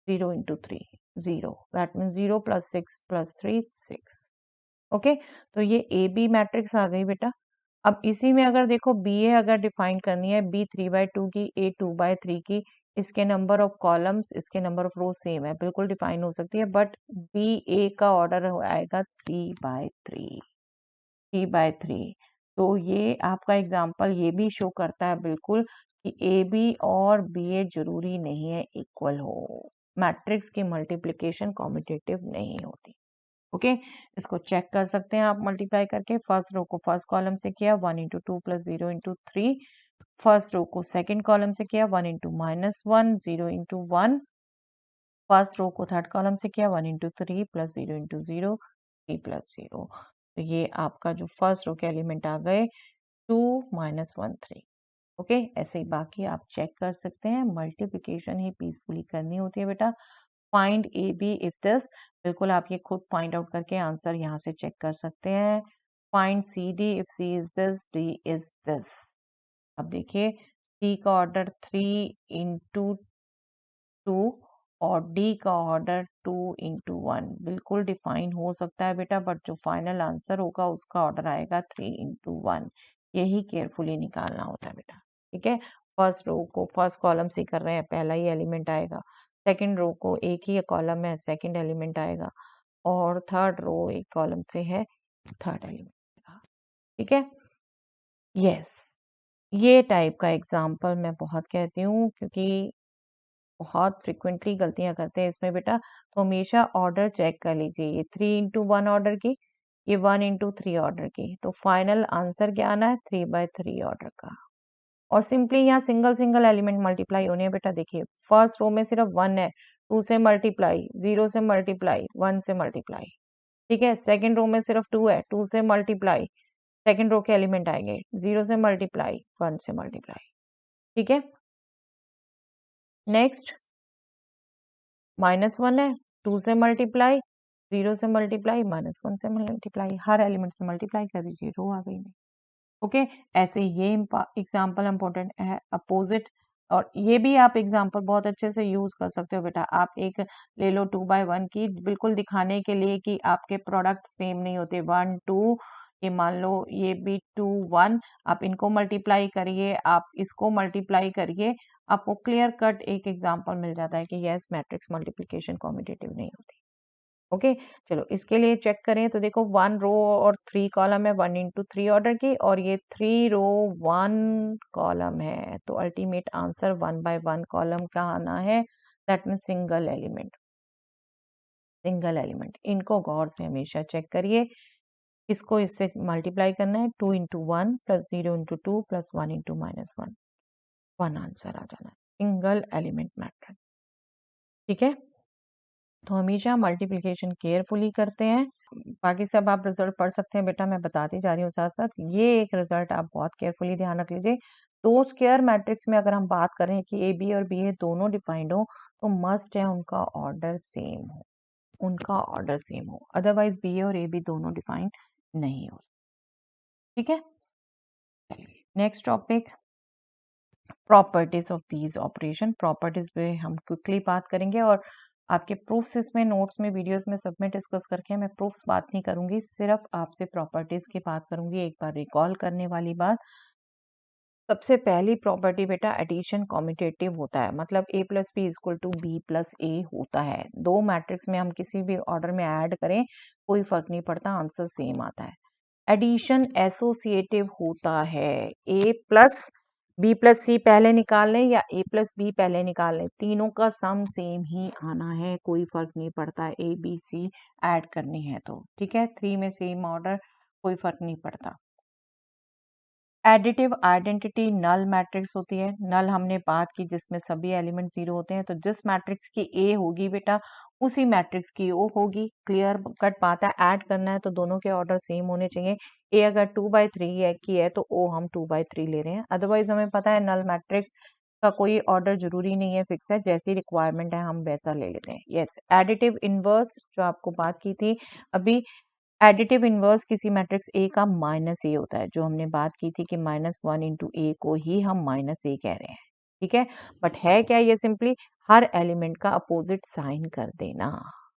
0 into 3 0, that mean 0 + 6 + 3 6। Okay, तो ये ए बी मैट्रिक्स आ गई बेटा। अब इसी में अगर देखो बी ए अगर डिफाइन करनी है, बी 3/2 की, ए 2/3 की, इसके नंबर ऑफ कॉलम्स इसके नंबर ऑफ रोज सेम है, बिल्कुल डिफाइन हो सकती है, बट बी ए का ऑर्डर आएगा 3/3 3/3। तो ये आपका एग्जाम्पल ये भी शो करता है बिल्कुल कि ए बी और बी ए जरूरी नहीं है इक्वल हो, मैट्रिक्स की मल्टीप्लिकेशन कॉम्पिटिटिव नहीं होती। ओके, इसको चेक कर सकते हैं आप मल्टीप्लाई करके। फर्स्ट रो को फर्स्ट कॉलम से किया 1 इंटू 2 + 0 इंटू 3, फर्स्ट रो को सेकंड कॉलम से किया 1 इंटू -1 0 इंटू 1, फर्स्ट रो को थर्ड कॉलम से किया 1 इंटू 3 + 0 इंटू 0 3 + 0। तो ये आपका जो फर्स्ट रो के एलिमेंट आ गए 2 -1 3। ओके, ऐसे ही बाकी आप चेक कर सकते हैं, मल्टीप्लिकेशन ही पीसफुली करनी होती है बेटा। Find a B if this, बिल्कुल आप ये खुद फाइंड आउट करके आंसर यहाँ से चेक कर सकते हैं। Find c d if c is this d is this. अब देखिए सी का ऑर्डर 3 इंटू 2 और डी का ऑर्डर 2 इंटू 1 बिल्कुल डिफाइन हो सकता है बेटा, बट जो फाइनल आंसर होगा उसका ऑर्डर आएगा 3 इंटू 1। यही केयरफुली निकालना होता है बेटा। ठीक है, फर्स्ट रो को फर्स्ट कॉलम से कर रहे हैं, पहला ही एलिमेंट आएगा, सेकंड रो को एक ही कॉलम है, सेकंड एलिमेंट आएगा, और थर्ड रो एक कॉलम से है, थर्ड एलिमेंट आएगा। ठीक है, यस, ये टाइप का एग्जाम्पल मैं बहुत कहती हूँ क्योंकि बहुत फ्रिक्वेंटली गलतियां करते हैं इसमें बेटा। तो हमेशा ऑर्डर चेक कर लीजिए, ये 3 इंटू 1 ऑर्डर की, ये 1 इंटू 3 ऑर्डर की, तो फाइनल आंसर क्या आना है 3/3 ऑर्डर का। और सिंपली यहाँ सिंगल सिंगल एलिमेंट मल्टीप्लाई होने हैं बेटा। देखिए फर्स्ट रो में सिर्फ 1 है, 2 से मल्टीप्लाई, 0 से मल्टीप्लाई, 1 से मल्टीप्लाई। ठीक है, सेकंड रो में सिर्फ 2 है, 2 से मल्टीप्लाई, सेकंड रो के एलिमेंट आएंगे, 0 से मल्टीप्लाई, 1 से मल्टीप्लाई। ठीक है, नेक्स्ट -1 है, 2 से मल्टीप्लाई, 0 से मल्टीप्लाई, -1 से मल्टीप्लाई, हर एलिमेंट से मल्टीप्लाई कर दीजिए, रो आ गई। ओके, ऐसे ये एग्जाम्पल इंपॉर्टेंट है अपोजिट, और ये भी आप एग्जाम्पल बहुत अच्छे से यूज कर सकते हो बेटा। आप एक ले लो 2/1 की, बिल्कुल दिखाने के लिए कि आपके प्रोडक्ट सेम नहीं होते, 1 2, ये मान लो ये भी 2 1, आप इनको मल्टीप्लाई करिए, आप इसको मल्टीप्लाई करिए, आपको क्लियर कट एक एग्जाम्पल मिल जाता है कि यस मैट्रिक्स मल्टीप्लिकेशन कॉम्पिटिटिव नहीं होती। ओके, चलो इसके लिए चेक करें तो देखो 1 रो और 3 कॉलम है, 1 इंटू 3 ऑर्डर की, और ये 3 रो 1 कॉलम है, तो अल्टीमेट आंसर 1/1 कॉलम का आना है, that mean single element. Single element, इनको गौर से हमेशा चेक करिए। इसको इससे मल्टीप्लाई करना है, 2 इंटू 1 + 0 इंटू 2 + 1 इंटू -1, 1 आंसर आ जाना है, सिंगल एलिमेंट मैट्रिक्स। ठीक है, तो हमेशा मल्टीप्लिकेशन केयरफुली करते हैं। बाकी सब आप रिजल्ट पढ़ सकते हैं बेटा, मैं बताती जा रही हूँ साथ साथ। ये एक रिजल्ट आप बहुत केयरफुली ध्यान रख लीजिए। दो स्क्वायर मैट्रिक्स में अगर हम बात करें कि ए बी और बी ए दोनों डिफाइंड हो तो मस्ट है उनका ऑर्डर सेम हो, उनका ऑर्डर सेम हो, अदरवाइज बी ए और ए बी दोनों डिफाइंड नहीं हो। ठीक है, next topic properties of these operation. Properties पे हम क्विकली बात करेंगे और आपके प्रूफ्स इसमें नोट्स में वीडियोस में सब में डिस्कस करके मैं प्रूफ्स बात नहीं करूंगी, सिर्फ आपसे प्रॉपर्टीज की बात करूंगी। एक बार रिकॉल करने वाली बात, सबसे पहली प्रॉपर्टी बेटा एडिशन कॉम्यूटेटिव होता है, मतलब A plus B equal to B plus A होता है। दो मैट्रिक्स में हम किसी भी ऑर्डर में ऐड करें कोई फर्क नहीं पड़ता, आंसर सेम आता है। एडिशन एसोसिएटिव होता है, ए प्लस बी प्लस सी पहले निकाल लें या ए प्लस बी पहले निकाल लें, तीनों का सम सेम ही आना है, कोई फर्क नहीं पड़ता ए बी सी ऐड करनी है तो। ठीक है, थ्री में सेम ऑर्डर, कोई फर्क नहीं पड़ता। एडिटिव आइडेंटिटी नल मैट्रिक्स होती है। नल हमने बात की जिसमें सभी एलिमेंट जीरो होते हैं, तो जिस मैट्रिक्स की ए होगी बेटा उसी मैट्रिक्स की ओ होगी। क्लियर कट बात है, ऐड करना है तो दोनों के ऑर्डर सेम होने चाहिए। ए अगर 2/3 है की है तो ओ हम 2/3 ले रहे हैं, अदरवाइज हमें पता है नल मैट्रिक्स का कोई ऑर्डर जरूरी नहीं है, फिक्स है, जैसी रिक्वायरमेंट है हम वैसा ले लेते हैं। यस, एडिटिव इनवर्स जो आपको बात की थी अभी, एडिटिव इनवर्स किसी मैट्रिक्स ए का माइनस ए होता है, जो हमने बात की थी कि -1 इंटू ए को ही हम माइनस ए कह रहे हैं। ठीक है, बट है क्या, ये सिंपली हर एलिमेंट का अपोजिट साइन कर देना,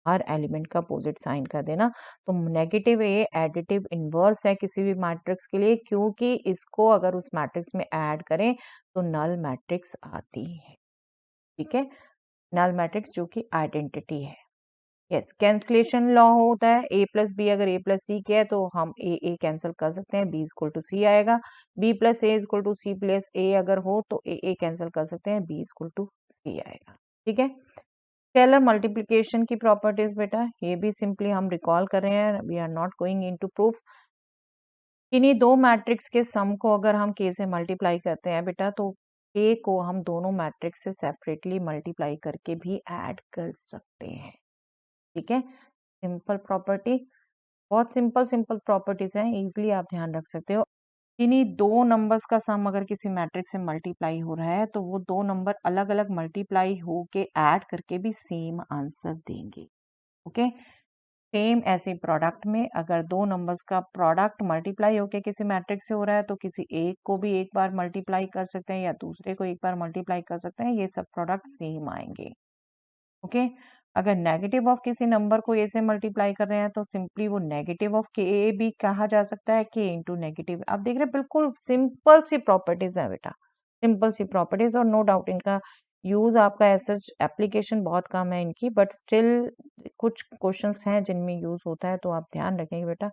हर एलिमेंट का अपोजिट साइन कर देना। तो नेगेटिव ए एडिटिव इनवर्स है किसी भी मैट्रिक्स के लिए, क्योंकि इसको अगर उस मैट्रिक्स में ऐड करें तो नल मैट्रिक्स आती है। ठीक है, नल मैट्रिक्स जो कि आइडेंटिटी है। यस, कैंसलेशन लॉ होता है, ए प्लस बी अगर ए प्लस सी के है तो हम ए कैंसिल कर सकते हैं, बी इक्वल टू सी आएगा। B plus A equal to C plus A अगर हो तो ए कैंसिल कर सकते हैं, बी इक्वल टू सी आएगा। ठीक है, स्केलर मल्टीप्लिकेशन की प्रॉपर्टीज बेटा ये भी सिंपली हम रिकॉल कर रहे हैं, we are not going into proofs. इन्हीं दो मैट्रिक्स के सम को अगर हम के से मल्टीप्लाई करते हैं बेटा तो के को हम दोनों मैट्रिक्स से सेपरेटली मल्टीप्लाई करके भी ऐड कर सकते हैं। ठीक है, सिंपल प्रॉपर्टी, बहुत सिंपल सिंपल प्रॉपर्टीज हैं, इजीली आप ध्यान रख सकते हो। इन्हीं दो नंबर्स का सम अगर किसी मैट्रिक्स से मल्टीप्लाई हो रहा है तो वो दो नंबर अलग अलग मल्टीप्लाई हो के ऐड करके भी सेम आंसर देंगे। ओके, सेम ऐसे प्रोडक्ट में अगर दो नंबर्स का प्रोडक्ट मल्टीप्लाई होके किसी मैट्रिक्स से हो रहा है तो किसी एक को भी एक बार मल्टीप्लाई कर सकते हैं या दूसरे को एक बार मल्टीप्लाई कर सकते हैं, ये सब प्रोडक्ट सेम आएंगे। ओके, अगर नेगेटिव ऑफ किसी नंबर को ए से मल्टीप्लाई कर रहे हैं तो सिंपली वो नेगेटिव ऑफ के ए भी कहा जा सकता है, के इंटू नेगेटिव। आप देख रहे हैं बिल्कुल सिंपल सी प्रॉपर्टीज है बेटा, सिंपल सी प्रॉपर्टीज, और नो डाउट इनका यूज आपका ऐसा एप्लीकेशन बहुत कम है इनकी, बट स्टिल कुछ क्वेश्चंस हैं जिनमें यूज होता है, तो आप ध्यान रखेंगे बेटा।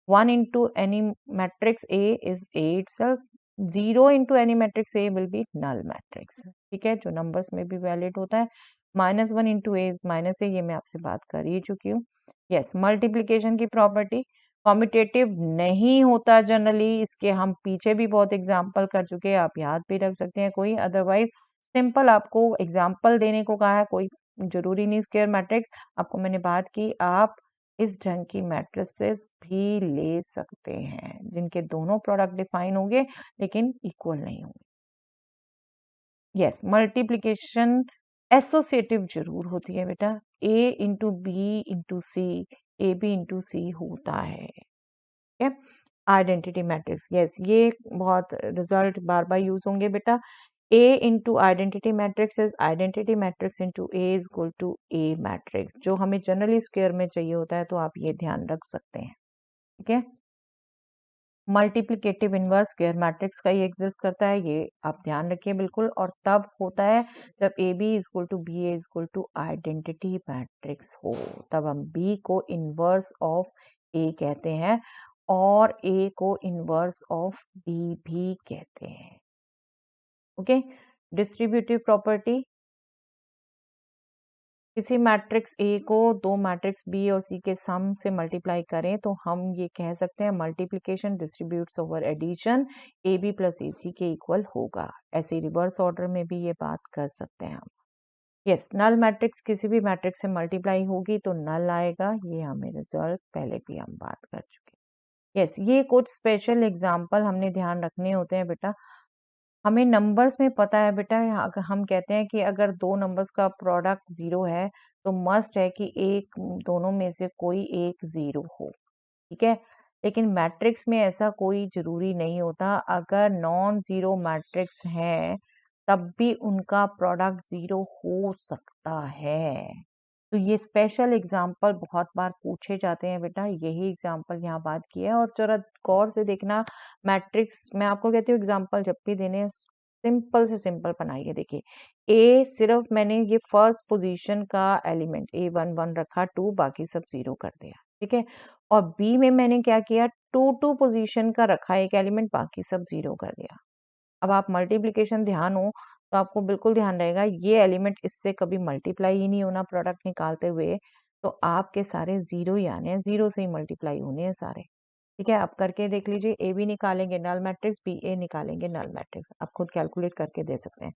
1 into any matrix A is A itself, 0 into any matrix A will be null matrix। ठीक है, जो नंबर्स में भी वैलिड होता है। -1 into A is -A, ये मैं आपसे बात कर ही चुकी हूँ। यस, मल्टीप्लीकेशन की प्रॉपर्टी कॉम्यूटेटिव नहीं होता जनरली, इसके हम पीछे भी बहुत एग्जाम्पल कर चुके हैं, आप याद भी रख सकते हैं कोई, अदरवाइज सिंपल आपको एग्जाम्पल देने को कहा है, कोई जरूरी नहीं स्क्वायर मैट्रिक्स। आपको मैंने बात की आप इस ढंग की मैट्रिसेस भी ले सकते हैं जिनके दोनों प्रोडक्ट डिफाइन होंगे लेकिन इक्वल नहीं होंगे। यस, मल्टीप्लिकेशन एसोसिएटिव जरूर होती है बेटा, A into B into C, A B into C होता है। ठीक है, आइडेंटिटी मैट्रिक्स, यस ये बहुत रिजल्ट बार बार यूज होंगे बेटा। A into identity matrix is identity matrix into A is equal to A matrix, जो हमें जनरली स्क्वायर में चाहिए होता है, तो आप ये ध्यान रख सकते हैं। ठीक है, मल्टीप्लिकेटिव इनवर्स स्क्वायर मैट्रिक्स का ही एग्जिस्ट करता है, ये आप ध्यान रखिए बिल्कुल, और तब होता है जब A B is equal to B A is equal to identity matrix हो, तब हम बी को इनवर्स ऑफ ए कहते हैं और ए को इनवर्स ऑफ बी भी कहते हैं। ओके, डिस्ट्रीब्यूटिव प्रॉपर्टी, किसी मैट्रिक्स ए को दो मैट्रिक्स बी और सी के सम से मल्टीप्लाई करें तो हम ये कह सकते हैं multiplication distributes over addition A B plus A C के इक्वल होगा। ऐसे रिवर्स ऑर्डर में भी ये बात कर सकते हैं हम। यस, नल मैट्रिक्स किसी भी मैट्रिक्स से मल्टीप्लाई होगी तो नल आएगा, ये हमें रिजल्ट पहले भी हम बात कर चुके हैं। यस, ये कुछ स्पेशल एग्जांपल हमने ध्यान रखने होते हैं बेटा। हमें नंबर्स में पता है बेटा, हम कहते हैं कि अगर दो नंबर्स का प्रोडक्ट जीरो है तो मस्ट है कि एक दोनों में से कोई एक जीरो हो, ठीक है। लेकिन मैट्रिक्स में ऐसा कोई जरूरी नहीं होता, अगर नॉन जीरो मैट्रिक्स है तब भी उनका प्रोडक्ट जीरो हो सकता है। तो ये स्पेशल एग्जाम्पल बहुत बार पूछे जाते हैं बेटा, यही एग्जाम्पल यहाँ बात की है। और जरा गौर से देखना, मैट्रिक्स मैं आपको कहती हूँ एग्जाम्पल जब भी देने हैं सिंपल से सिंपल बनाइए। देखिए, ए सिर्फ मैंने ये फर्स्ट पोजीशन का एलिमेंट A11 रखा, टू बाकी सब जीरो कर दिया, ठीक है। और बी में मैंने क्या किया, टू पोजीशन का रखा एक एलिमेंट, बाकी सब जीरो कर दिया। अब आप मल्टीप्लिकेशन ध्यान हो तो आपको बिल्कुल ध्यान रहेगा, ये एलिमेंट इससे कभी मल्टीप्लाई ही नहीं होना प्रोडक्ट निकालते हुए, तो आपके सारे जीरो ही आने हैं, जीरो से ही मल्टीप्लाई होने हैं सारे, ठीक है। आप करके देख लीजिए, ए बी निकालेंगे नल मैट्रिक्स, बी ए निकालेंगे नल मैट्रिक्स, आप खुद कैलकुलेट करके दे सकते हैं।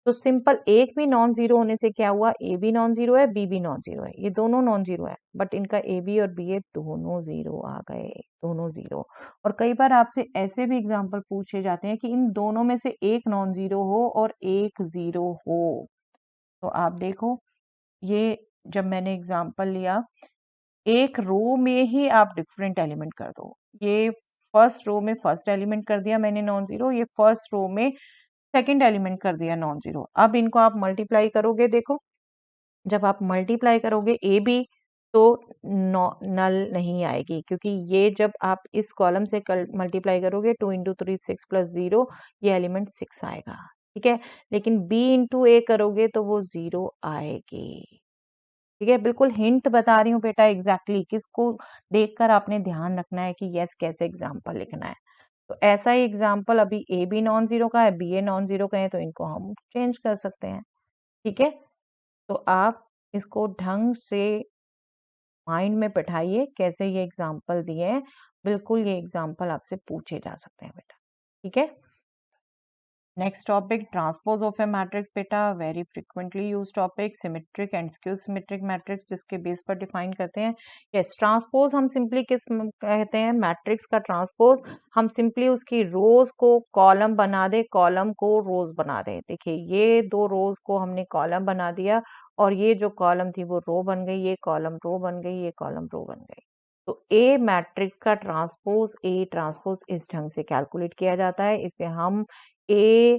तो सिंपल एक भी नॉन जीरो होने से क्या हुआ, ए भी नॉन जीरो है, बी भी नॉन जीरो है, ये दोनों नॉन जीरो है, बट इनका ए बी और बी ए दोनों जीरो आ गए, दोनों जीरो। और कई बार आपसे ऐसे भी एग्जांपल पूछे जाते हैं कि इन दोनों में से एक नॉन जीरो हो और एक जीरो हो। तो आप देखो, ये जब मैंने एग्जांपल लिया, एक रो में ही आप डिफरेंट एलिमेंट कर दो, ये फर्स्ट रो में फर्स्ट एलिमेंट कर दिया मैंने नॉन जीरो, ये फर्स्ट रो में सेकंड एलिमेंट कर दिया नॉन जीरो। अब इनको आप मल्टीप्लाई करोगे, देखो जब आप मल्टीप्लाई करोगे ए बी तो नल नहीं आएगी, क्योंकि ये जब आप इस कॉलम से मल्टीप्लाई करोगे, 2 × 3 6 + 0, ये एलिमेंट 6 आएगा, ठीक है। लेकिन बी इंटू ए करोगे तो वो जीरो आएगी, ठीक है। बिल्कुल हिंट बता रही हूँ बेटा, एग्जैक्टली किसको देखकर आपने ध्यान रखना है कि यस कैसे एग्जाम्पल लिखना है। तो ऐसा ही एग्जाम्पल अभी ए बी नॉन जीरो का है, बी ए नॉन जीरो का है, तो इनको हम चेंज कर सकते हैं, ठीक है। तो आप इसको ढंग से माइंड में बैठाइए, कैसे ये एग्जाम्पल दिए हैं, बिल्कुल ये एग्जाम्पल आपसे पूछे जा सकते हैं बेटा, ठीक है। Next topic, transpose of a matrix बेटा, very frequently use topic, symmetric and skew symmetric matrix जिसके बेस पर डिफाइन करते हैं। यस, ट्रांसपोज हम सिंपली किस कहते हैं, मैट्रिक्स का ट्रांसपोज, हम सिंपली उसकी रोज को कॉलम बना दे, कॉलम को रोज बना दे। देखिए, ये दो रोज को हमने कॉलम बना दिया और ये जो कॉलम थी वो रो बन गई, ये कॉलम रो बन गई, ये कॉलम रो बन गई। तो ए मैट्रिक्स का ट्रांसपोज, ए ट्रांसपोज इस ढंग से कैलकुलेट किया जाता है, इसे हम ए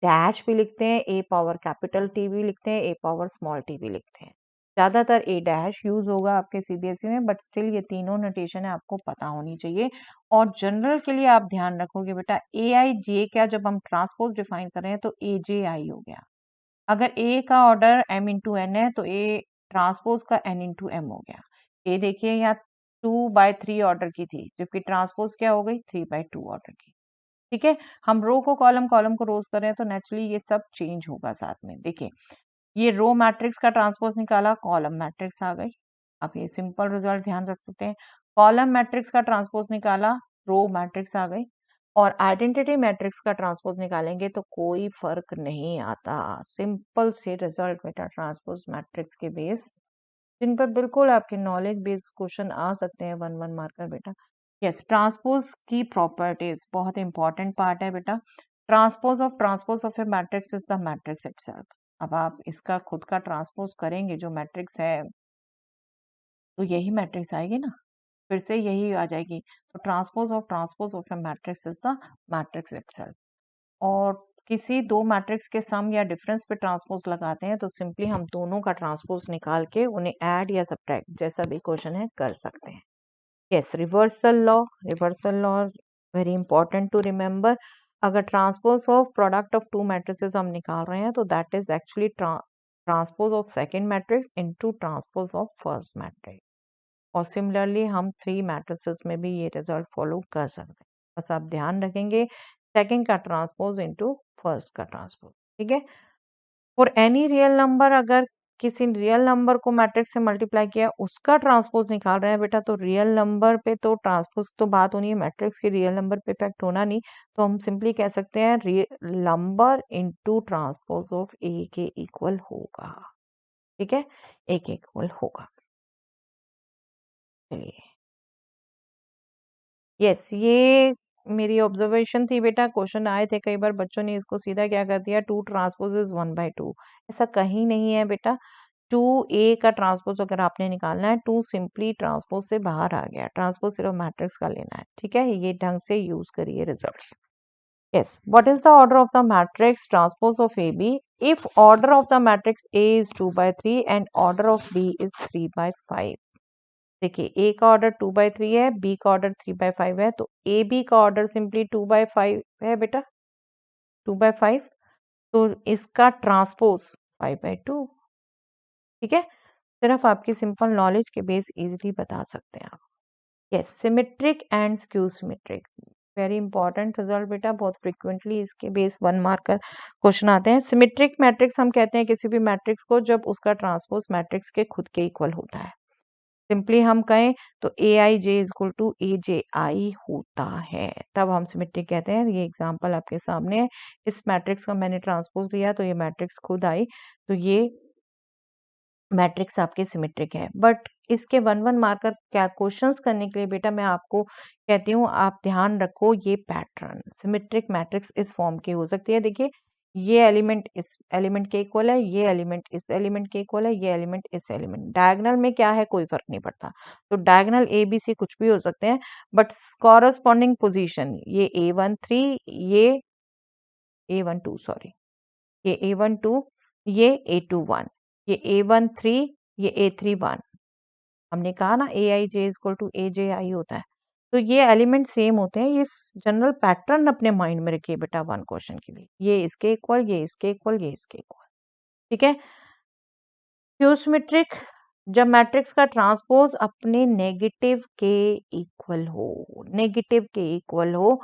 डैश भी लिखते हैं, ए पावर कैपिटल टी भी लिखते हैं, ए पावर स्मॉल टी भी लिखते हैं। ज्यादातर ए डैश यूज होगा आपके सीबीएसई में, बट स्टिल ये तीनों नोटेशन है आपको पता होनी चाहिए। और जनरल के लिए आप ध्यान रखोगे बेटा, ए आई जे क्या, जब हम ट्रांसपोज डिफाइन कर रहे हैं तो ए जे आई हो गया। अगर ए का ऑर्डर m इंटू एन है तो ए ट्रांसपोज का n इंटू एम हो गया। ए देखिए यहाँ 2/3 ऑर्डर की थी, जबकि ट्रांसपोज क्या हो गई, 3/2 ऑर्डर की, ठीक है। हम रो को कॉलम, कॉलम को रोज कर रहे हैं तो नेचुरली ये सब चेंज होगा साथ में। देखिए, ये रो मैट्रिक्स का ट्रांसपोज निकाला, कॉलम मैट्रिक्स आ गई। आप ये सिंपल रिजल्ट ध्यान रख सकते हैं, कॉलम मैट्रिक्स का ट्रांसपोज निकाला, रो मैट्रिक्स आ गई। और आइडेंटिटी मैट्रिक्स का ट्रांसपोज निकालेंगे तो कोई फर्क नहीं आता, सिंपल से रिजल्ट बेटा ट्रांसपोज मैट्रिक्स के बेस, जिन पर बिल्कुल आपके नॉलेज बेस्ड क्वेश्चन आ सकते हैं 1 1 मार्कर बेटा। यस, ट्रांसपोज की प्रॉपर्टीज बहुत इंपॉर्टेंट पार्ट है बेटा। Transpose of a matrix is the matrix itself. अब आप इसका खुद का ट्रांसपोज करेंगे, जो मैट्रिक्स है तो यही मैट्रिक्स आएगी ना, फिर से यही आ जाएगी। तो transpose of a matrix is the matrix itself. और किसी दो मैट्रिक्स के सम या डिफरेंस पे ट्रांसपोज लगाते हैं तो सिंपली हम दोनों का ट्रांसपोज निकाल के उन्हें ऐड या सब्ट्रैक्ट जैसा भी क्वेश्चन है कर सकते हैं। Yes, reversal law very important to remember. अगर transpose of product of two matrices हम निकाल रहे हैं तो that is actually transpose of second matrix into transpose of first matrix. और सिमिलरली हम थ्री मैट्रिसेस में भी ये रिजल्ट फॉलो कर सकते हैं, बस आप ध्यान रखेंगे सेकंड का ट्रांसपोज इनटू फर्स्ट का ट्रांसपोज, ठीक है। फॉर एनी रियल नंबर, अगर किसी रियल नंबर को मैट्रिक्स से मल्टीप्लाई किया उसका ट्रांसपोज निकाल रहे हैं बेटा, तो रियल नंबर पे तो ट्रांसपोज तो बात होनी है, मैट्रिक्स की रियल नंबर पे इफेक्ट होना नहीं। तो हम सिंपली कह सकते हैं real number into transpose of A के इक्वल होगा। ठीक है, ए के इक्वल होगा। चलिए, यस, ये मेरी ऑब्जर्वेशन थी बेटा, क्वेश्चन आए थे कई बार, बच्चों ने इसको सीधा क्या कर दिया, 2 ट्रांसपोज इज 1/2। ऐसा कहीं नहीं है बेटा। 2a का ट्रांसपोज अगर आपने निकालना है, 2 सिंपली ट्रांसपोज से बाहर आ गया, ट्रांसपोज सिर्फ मैट्रिक्स का लेना है। ठीक है, ये ढंग से यूज करिए results. Yes, what is the order of the matrix transpose of A B if order of the matrix A is 2/3 and order of B is 3/5। देखिए, ए का ऑर्डर 2/3 है, बी का ऑर्डर 3/5 है, तो ए बी का ऑर्डर सिंपली 2/5 है बेटा, 2/5। तो इसका ट्रांसपोज 5/2। ठीक है, सिर्फ आपकी सिंपल नॉलेज के बेस इजीली बता सकते हैं आप। Yes, symmetric and skew symmetric, very important result बेटा, बहुत फ्रिक्वेंटली इसके बेस 1 मार्कर क्वेश्चन आते हैं। सिमेट्रिक मैट्रिक्स हम कहते हैं किसी भी मैट्रिक्स को जब उसका ट्रांसपोज मैट्रिक्स के खुद के इक्वल होता है। सिंपली हम कहें तो ए I J is equal to A J आई होता है, तब हम सिमेट्रिक कहते हैं। ये एग्जांपल आपके सामने है, इस मैट्रिक्स का मैंने ट्रांसपोज लिया तो ये मैट्रिक्स खुद आई, तो ये मैट्रिक्स आपके सिमेट्रिक है। बट इसके 1 मार्कर क्या क्वेश्चंस करने के लिए बेटा मैं आपको कहती हूँ, आप ध्यान रखो ये पैटर्न, सिमेट्रिक मैट्रिक्स इस फॉर्म की हो सकती है। देखिए, ये एलिमेंट इस एलिमेंट के इक्वल है, ये एलिमेंट इस एलिमेंट के इक्वल है, ये एलिमेंट इस एलिमेंट, डायगोनल में क्या है कोई फर्क नहीं पड़ता, तो डायगोनल ए बी सी कुछ भी हो सकते हैं, बट कॉरस्पॉन्डिंग पोजीशन ये A13, ये A12 सॉरी, ये A12, ये A21, ये A13, ये A31। हमने कहा ना ए I J equal to A J आई होता है, तो ये एलिमेंट सेम होते हैं। ये जनरल पैटर्न अपने माइंड में रखिए बेटा 1 क्वेश्चन के लिए, ये इसके इक्वल, ये इसके इक्वल, ये इसके इक्वल। ठीक है, क्यूसिमेट्रिक, जब मैट्रिक्स का ट्रांसपोज अपने नेगेटिव के इक्वल हो, नेगेटिव के इक्वल हो,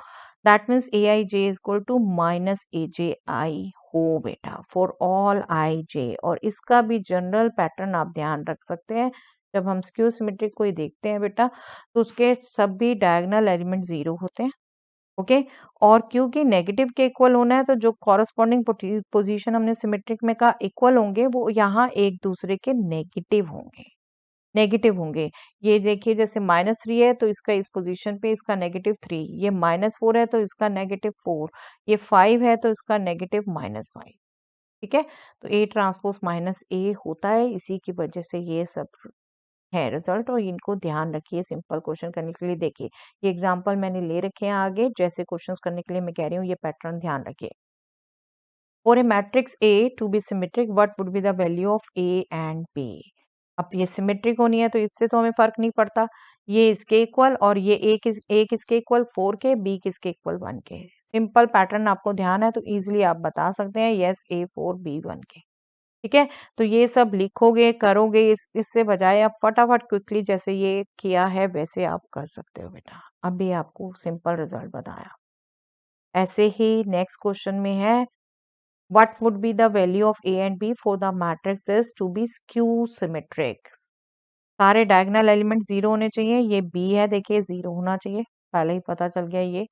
that means A I J is equal to minus A J I हो बेटा, फॉर ऑल आई जे। और इसका भी जनरल पैटर्न आप ध्यान रख सकते हैं, जब हम स्क्यू सिमेट्रिक को ही देखते हैं बेटा, तो उसके सभी डायगोनल एलिमेंट 0 होते हैं। ओके, और क्योंकि नेगेटिव के इक्वल होना है, तो जो कॉरस्पॉन्डिंग पोजीशन हमने सिमेट्रिक में कहा इक्वल होंगे, वो यहाँ एक दूसरे के नेगेटिव होंगे, नेगेटिव होंगे। ये देखिए, जैसे -3 है तो इसका इस पोजीशन पे इसका -3, ये -4 है तो इसका -4, ये 5 है तो इसका -5। ठीक है, तो ए ट्रांसपोज माइनस ए होता है, इसी की वजह से ये सब है रिजल्ट, और इनको ध्यान रखिए सिंपल क्वेश्चन करने के लिए। देखिए, ये एग्जांपल मैंने ले रखे हैं आगे, जैसे क्वेश्चंस करने के लिए मैं कह रही हूँ, ये पैटर्न ध्यान रखिए। For a matrix A to be symmetric what would be the value of a and b. अब ये सिमेट्रिक होनी है तो इससे तो हमें फर्क नहीं पड़ता, ये इसके इक्वल और ये ए किसके इक्वल 4 के, बी किसके इक्वल 1 के। सिंपल पैटर्न आपको ध्यान है तो इजीली आप बता सकते हैं, यस A4 B1 के। ठीक है, तो ये सब लिखोगे करोगे, इससे बजाय आप फटाफट क्विकली जैसे ये किया है वैसे आप कर सकते हो बेटा। अभी आपको सिंपल रिजल्ट बताया। ऐसे ही नेक्स्ट क्वेश्चन में है, what would be the value of a and b for the matrix this to be skew symmetric. सारे डायगोनल एलिमेंट 0 होने चाहिए, ये बी है देखिए 0 होना चाहिए, पहले ही पता चल गया ये।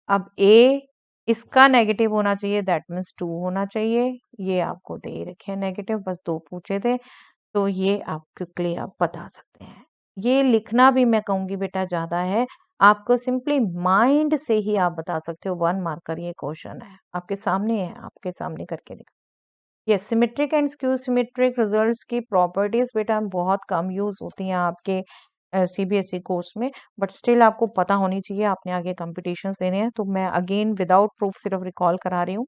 अब ए इसका नेगेटिव होना चाहिए, दैट मीन्स 2 होना चाहिए, ये आपको दे रखे हैं नेगेटिव, बस 2 पूछे थे, तो ये आप क्विकली आप बता सकते हैं। ये लिखना भी मैं कहूंगी बेटा ज्यादा है, आपको सिंपली माइंड से ही आप बता सकते हो। 1 मार्कर ये क्वेश्चन है, आपके सामने है, आपके सामने करके दिखा। Yes, symmetric and skew symmetric results की प्रॉपर्टीज बेटा बहुत कम यूज होती हैं आपके सीबीएसई कोर्स में, बट स्टिल आपको पता होनी चाहिए, आपने आगे कॉम्पिटिशन्स देने हैं, तो मैं अगेन विदाउट प्रूफ सिर्फ रिकॉल करा रही हूँ।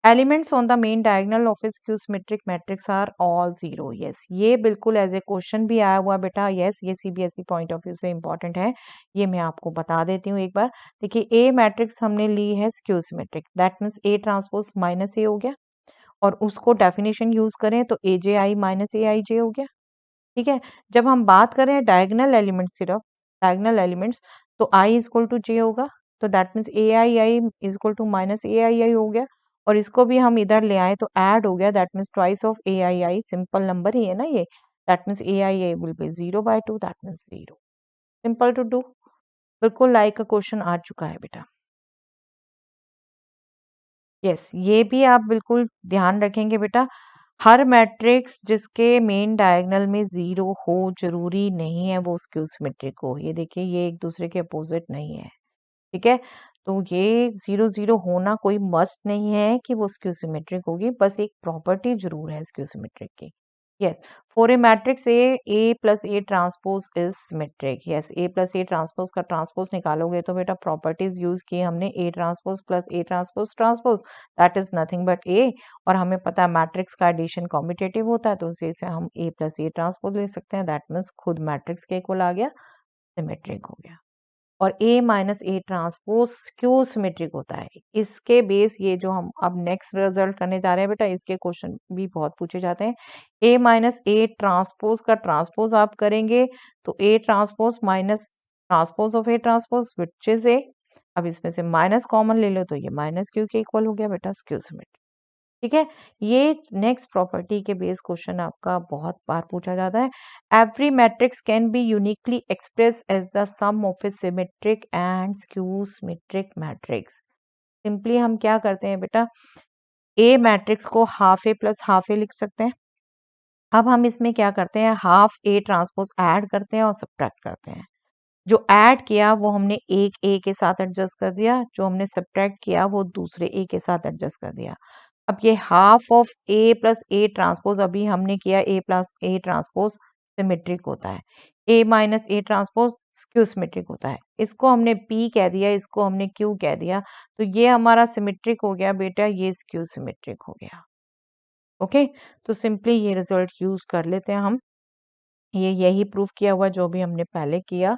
Elements on the main diagonal of a skew symmetric matrix are all 0। Yes, ये बिल्कुल एज ए क्वेश्चन भी आया हुआ बेटा, यस ये सीबीएसई पॉइंट ऑफ व्यू से इंपॉर्टेंट है, ये मैं आपको बता देती हूँ एक बार। देखिए, ए मैट्रिक्स हमने ली है skew symmetric, that means A transpose minus A हो गया, और उसको डेफिनेशन यूज करें तो ए J I minus A I जे हो गया। ठीक है, जब हम बात करें डायगोनल एलिमेंट्स, सिर्फ डायगोनल एलिमेंट्स, तो I is equal to J होगा, तो that means A I I is equal to minus A I I हो गया, और इसको भी हम इधर ले आए तो ऐड हो गया, that means twice of A I I, simple number ही है ना ये, that means A I I will be 0/2, that means 0, simple to do. बिल्कुल लाइक का क्वेश्चन आ चुका है बेटा। यस, ये भी आप बिल्कुल ध्यान रखेंगे बेटा, हर मैट्रिक्स जिसके मेन डायगोनल में 0 हो जरूरी नहीं है वो स्क्यू सिमेट्रिक हो। ये देखिए ये एक दूसरे के अपोजिट नहीं है, ठीक है। तो ये 0 0 होना कोई मस्ट नहीं है कि वो स्क्यू सिमेट्रिक होगी, बस एक प्रॉपर्टी जरूर है स्क्यू सिमेट्रिक की। Yes, for a matrix A plus A transpose is symmetric. Yes, A plus A transpose का ट्रांसपोज निकालोगे तो बेटा प्रॉपर्टीज यूज की हमने, A transpose plus A transpose transpose, that is nothing but A. और हमें पता है मैट्रिक्स का एडिशन कॉम्यूटेटिव होता है, तो उसी से हम ए प्लस ए ट्रांसपोज ले सकते हैं, दैट मीन्स खुद मैट्रिक्स के इक्वल आ गया, सिमेट्रिक हो गया। और A minus A transpose skew symmetric होता है। इसके बेस ये जो हम अब नेक्स्ट रिजल्ट करने जा रहे हैं बेटा, इसके क्वेश्चन भी बहुत पूछे जाते हैं। ए माइनस ए ट्रांसपोज का ट्रांसपोज आप करेंगे तो ए transpose minus transpose of A transpose which is a. अब इसमें से माइनस कॉमन ले लो तो ये माइनस क्यू के इक्वल हो गया बेटा स्क्यू सिमेट्रिक, ठीक है। ये नेक्स्ट प्रॉपर्टी के बेस क्वेश्चन आपका बहुत बार पूछा जाता है। Every matrix can be uniquely express as the sum of a symmetric and skew symmetric matrix. Simply हम क्या करते हैं बेटा, ए मैट्रिक्स को half A plus half A लिख सकते हैं। अब हम इसमें क्या करते हैं, हाफ ए ट्रांसपोज ऐड करते हैं और सब्ट्रैक्ट करते हैं। जो ऐड किया वो हमने एक ए के साथ एडजस्ट कर दिया, जो हमने सब्ट्रैक्ट किया वो दूसरे ए के साथ एडजस्ट कर दिया। अब ये half of A plus A transpose अभी हमने किया, A plus A transpose symmetric होता है, A minus A transpose skew symmetric होता है। इसको हमने पी कह दिया, इसको हमने क्यू कह दिया, तो ये हमारा सिमेट्रिक हो गया बेटा, ये स्क्यू सिमेट्रिक हो गया। ओके, तो सिंपली ये रिजल्ट यूज कर लेते हैं हम, ये यही प्रूफ किया हुआ जो भी हमने पहले किया,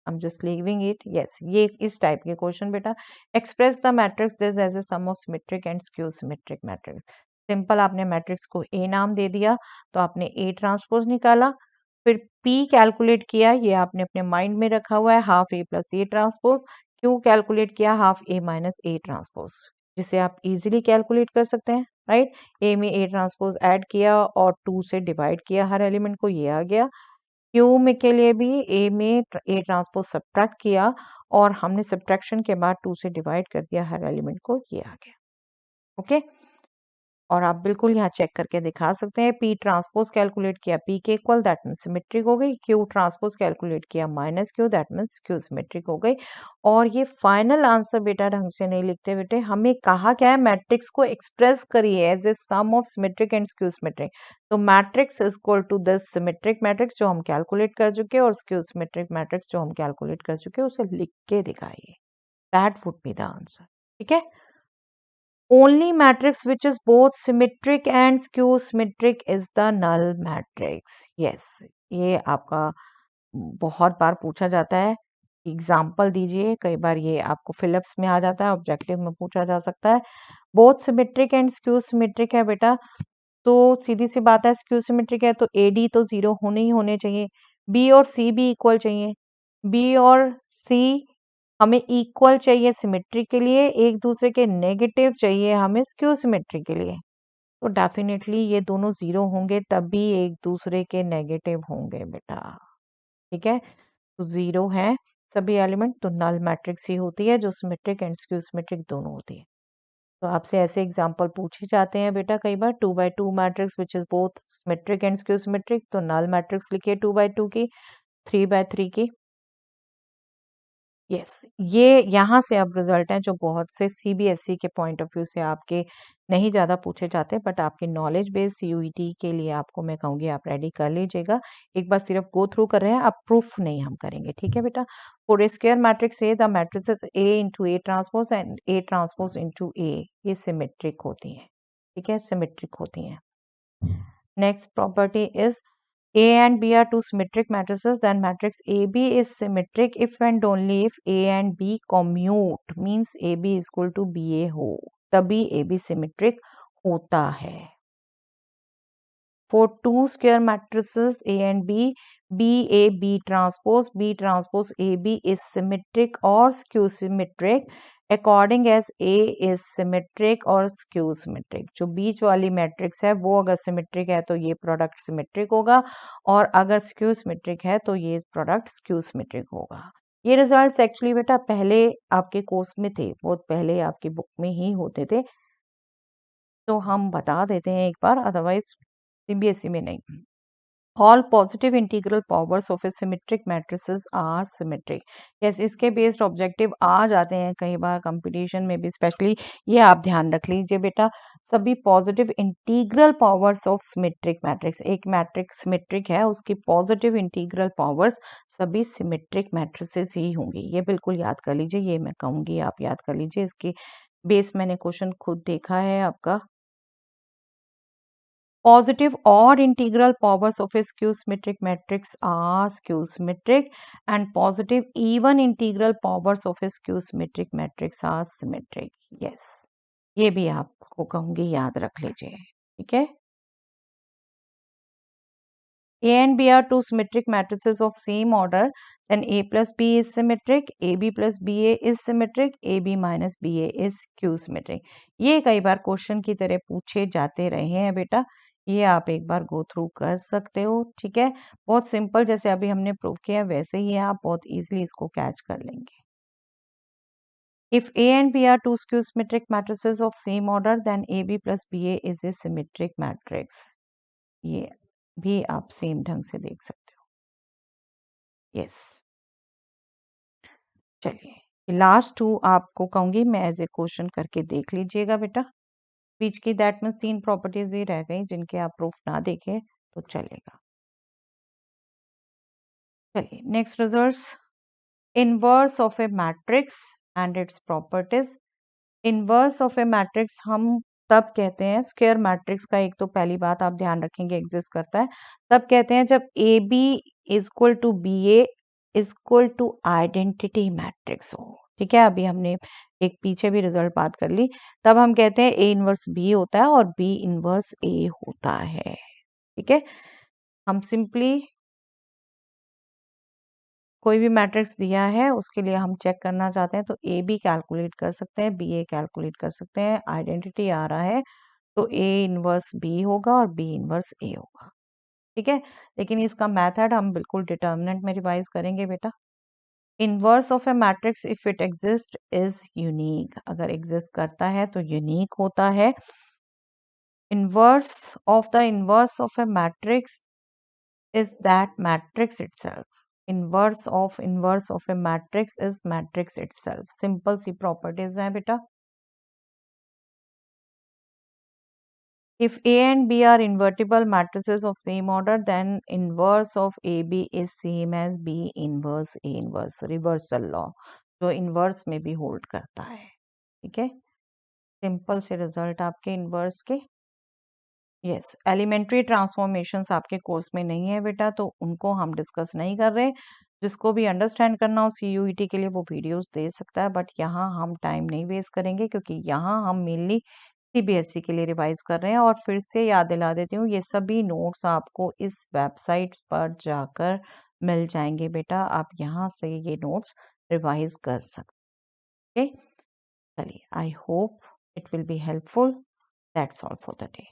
I'm just leaving it. Yes, ये इस टाइप के क्वेश्चन बेटा, express the matrix this as a sum of symmetric and skew symmetric matrix. Simple आपने मैट्रिक्स को ए नाम दे दिया तो आपने ए ट्रांसपोज निकाला, फिर पी कैलकुलेट किया, ये आपने अपने माइंड में रखा हुआ है, half A plus A transpose, क्यू कैलकुलेट किया half A minus A transpose, जिसे आप इजीली कैलकुलेट कर सकते हैं, राइट। ए में ए ट्रांसपोज ऐड किया और 2 से डिवाइड किया हर एलिमेंट को, ये आ गया। क्यू में के लिए भी ए में ए ट्रांसपोज सब्ट्रैक्ट किया और हमने सब्ट्रैक्शन के बाद 2 से डिवाइड कर दिया हर एलिमेंट को, ये आ गया। ओके, और आप बिल्कुल यहाँ चेक करके दिखा सकते हैं, पी ट्रांसपोज कैलकुलेट किया पी के इक्वल, दैट मीन्स सिमेट्रिक हो गई। क्यू ट्रांसपोज कैलकुलेट किया minus Q, that means Q symmetric हो गई। और ये फाइनल आंसर बेटा ढंग से नहीं लिखते बेटे, हमें कहा क्या है, मैट्रिक्स को एक्सप्रेस करिए as a sum of symmetric and skew symmetric. तो matrix is equal to this symmetric matrix जो हम कैलकुलेट कर चुके और स्क्यू सिमेट्रिक मैट्रिक्स जो हम कैलकुलेट कर चुके, उसे लिख के दिखाइए, that would be the answer, ठीक है। Only matrix which is both symmetric and skew symmetric is the null matrix. Yes, ये आपका बहुत बार पूछा जाता है, एग्जाम्पल दीजिए, कई बार ये आपको फिलिप्स में आ जाता है, ऑब्जेक्टिव में पूछा जा सकता है। Both symmetric and skew symmetric है बेटा, तो सीधी सी बात है, स्क्यू सिमेट्रिक है तो एडी तो 0 होने ही होने चाहिए, बी और सी भी इक्वल चाहिए, बी और सी हमें इक्वल चाहिए सिमेट्री के लिए, एक दूसरे के नेगेटिव चाहिए हमें स्क्यू सिमेट्री के लिए। तो डेफिनेटली ये दोनों 0 होंगे तभी एक दूसरे के नेगेटिव होंगे बेटा, ठीक है। तो 0 है सभी एलिमेंट, तो नल मैट्रिक्स ही होती है जो सिमेट्रिक एंड स्क्यू सिमेट्रिक दोनों होती है। तो आपसे ऐसे एग्जाम्पल पूछे जाते हैं बेटा कई बार, 2/2 matrix which is both symmetric and skew symmetric, तो नल मैट्रिक्स लिखिए 2/2 की, 3/3 की। यस, ये यहाँ से अब रिजल्ट हैं जो बहुत से सीबीएसई के पॉइंट ऑफ व्यू से आपके नहीं ज़्यादा पूछे जाते, बट आपके नॉलेज बेस्ड सीयूईटी के लिए आपको मैं कहूँगी आप रेडी कर लीजिएगा। एक बार सिर्फ गो थ्रू कर रहे हैं, अब प्रूफ नहीं हम करेंगे, ठीक है बेटा। For a square matrix A the matrices A into A transpose and A transpose into A, ये सिमेट्रिक होती हैं, ठीक है, सिमेट्रिक होती हैं। Next property is A and B are two symmetric matrices, then matrix AB is symmetric if and only if A and B commute, means AB is equal to BA हो, तभी AB symmetric होता है। For two square matrices A and B, BA B transpose AB is symmetric or skew symmetric according as A is symmetric और स्क्यू सिमेट्रिक। जो बीच वाली मैट्रिक्स है वो अगर सिमेट्रिक है तो ये प्रोडक्ट सिमेट्रिक होगा, और अगर स्क्यू सिमेट्रिक है तो ये प्रोडक्ट स्क्यू सिमेट्रिक होगा। ये रिजल्ट्स एक्चुअली बेटा पहले आपके कोर्स में थे, बहुत पहले आपकी बुक में ही होते थे, तो हम बता देते हैं एक बार, अदरवाइज सीबीएसई में नहीं। All positive integral powers of a symmetric matrices are symmetric. Yes, इसके बेस्ड ऑब्जेक्टिव आ जाते हैं कई बार कंपटीशन में भी, स्पेशली ये आप ध्यान रख लीजिए बेटा, सभी positive integral powers of symmetric matrix, एक मैट्रिक्स सिमेट्रिक है उसकी पॉजिटिव इंटीग्रल पावर्स सभी सिमेट्रिक मैट्रिसेस ही होंगी। ये बिल्कुल याद कर लीजिए, ये मैं कहूंगी आप याद कर लीजिए, इसकी बेस मैंने क्वेश्चन खुद देखा है आपका। Positive odd integral powers of a skew symmetric matrix are skew symmetric, and positive even integral powers of a skew symmetric matrix are symmetric. Yes, ये भी आपको कहूंगी याद रख लीजिए, ठीक है। A and B are two symmetric matrices of same order, then A plus B is symmetric, AB plus BA is symmetric, AB minus BA is skew symmetric. ये कई बार क्वेश्चन की तरह पूछे जाते रहे हैं बेटा, ये आप एक बार गो थ्रू कर सकते हो, ठीक है। बहुत सिंपल, जैसे अभी हमने प्रूव किया वैसे ही आप बहुत इजीली इसको कैच कर लेंगे। If A and B are two skew symmetric matrices of same order, then AB plus BA is a symmetric matrix. ये भी आप सेम ढंग से देख सकते हो। यस, चलिए लास्ट टू आपको कहूंगी मैं एज ए क्वेश्चन करके देख लीजिएगा बेटा। बीच की दैट मीन्स 3 प्रॉपर्टीज ही रह गई जिनके आप प्रूफ ना देखे तो चलेगा। चलिए next results, inverse of a matrix and its properties. Inverse of a matrix हम तब कहते हैं, स्क्वायर मैट्रिक्स का एक तो पहली बात आप ध्यान रखेंगे एग्जिस्ट करता है, तब कहते हैं जब A B equal to B A equal to identity matrix हो, ठीक है। अभी हमने एक पीछे भी रिजल्ट बात कर ली, तब हम कहते हैं ए इनवर्स बी होता है और बी इनवर्स ए होता है, ठीक है। हम सिंपली कोई भी मैट्रिक्स दिया है उसके लिए हम चेक करना चाहते हैं तो ए बी कैलकुलेट कर सकते हैं, बी ए कैलकुलेट कर सकते हैं, आइडेंटिटी आ रहा है तो ए इनवर्स बी होगा और बी इनवर्स ए होगा, ठीक है। लेकिन इसका मेथड हम बिल्कुल डिटर्मिनेंट में रिवाइज करेंगे बेटा। Inverse of a matrix if it exist is unique, अगर एग्जिस्ट करता है तो यूनिक होता है। Inverse of the inverse of a matrix is that matrix itself. Inverse of a matrix is matrix itself. Simple सी properties है बेटा। If A and B are invertible matrices of same order, then inverse of AB is same as B inverse A inverse. Reversal law जो inverse में भी hold करता है, ठीक है। Simple से result आपके inverse के। यस, एलिमेंट्री ट्रांसफॉर्मेशंस आपके कोर्स में नहीं है बेटा, तो उनको हम डिस्कस नहीं कर रहे। जिसको भी अंडरस्टैंड करना हो सीयूईटी के लिए वो वीडियोस दे सकता है, बट यहाँ हम टाइम नहीं वेस्ट करेंगे क्योंकि यहाँ हम मेनली सीबीएसई के लिए रिवाइज कर रहे हैं। और फिर से याद दिला देती हूँ, ये सभी नोट्स आपको इस वेबसाइट पर जाकर मिल जाएंगे बेटा, आप यहाँ से ये नोट्स रिवाइज कर सकते। चलिए, I hope it will be helpful. That's all for the day.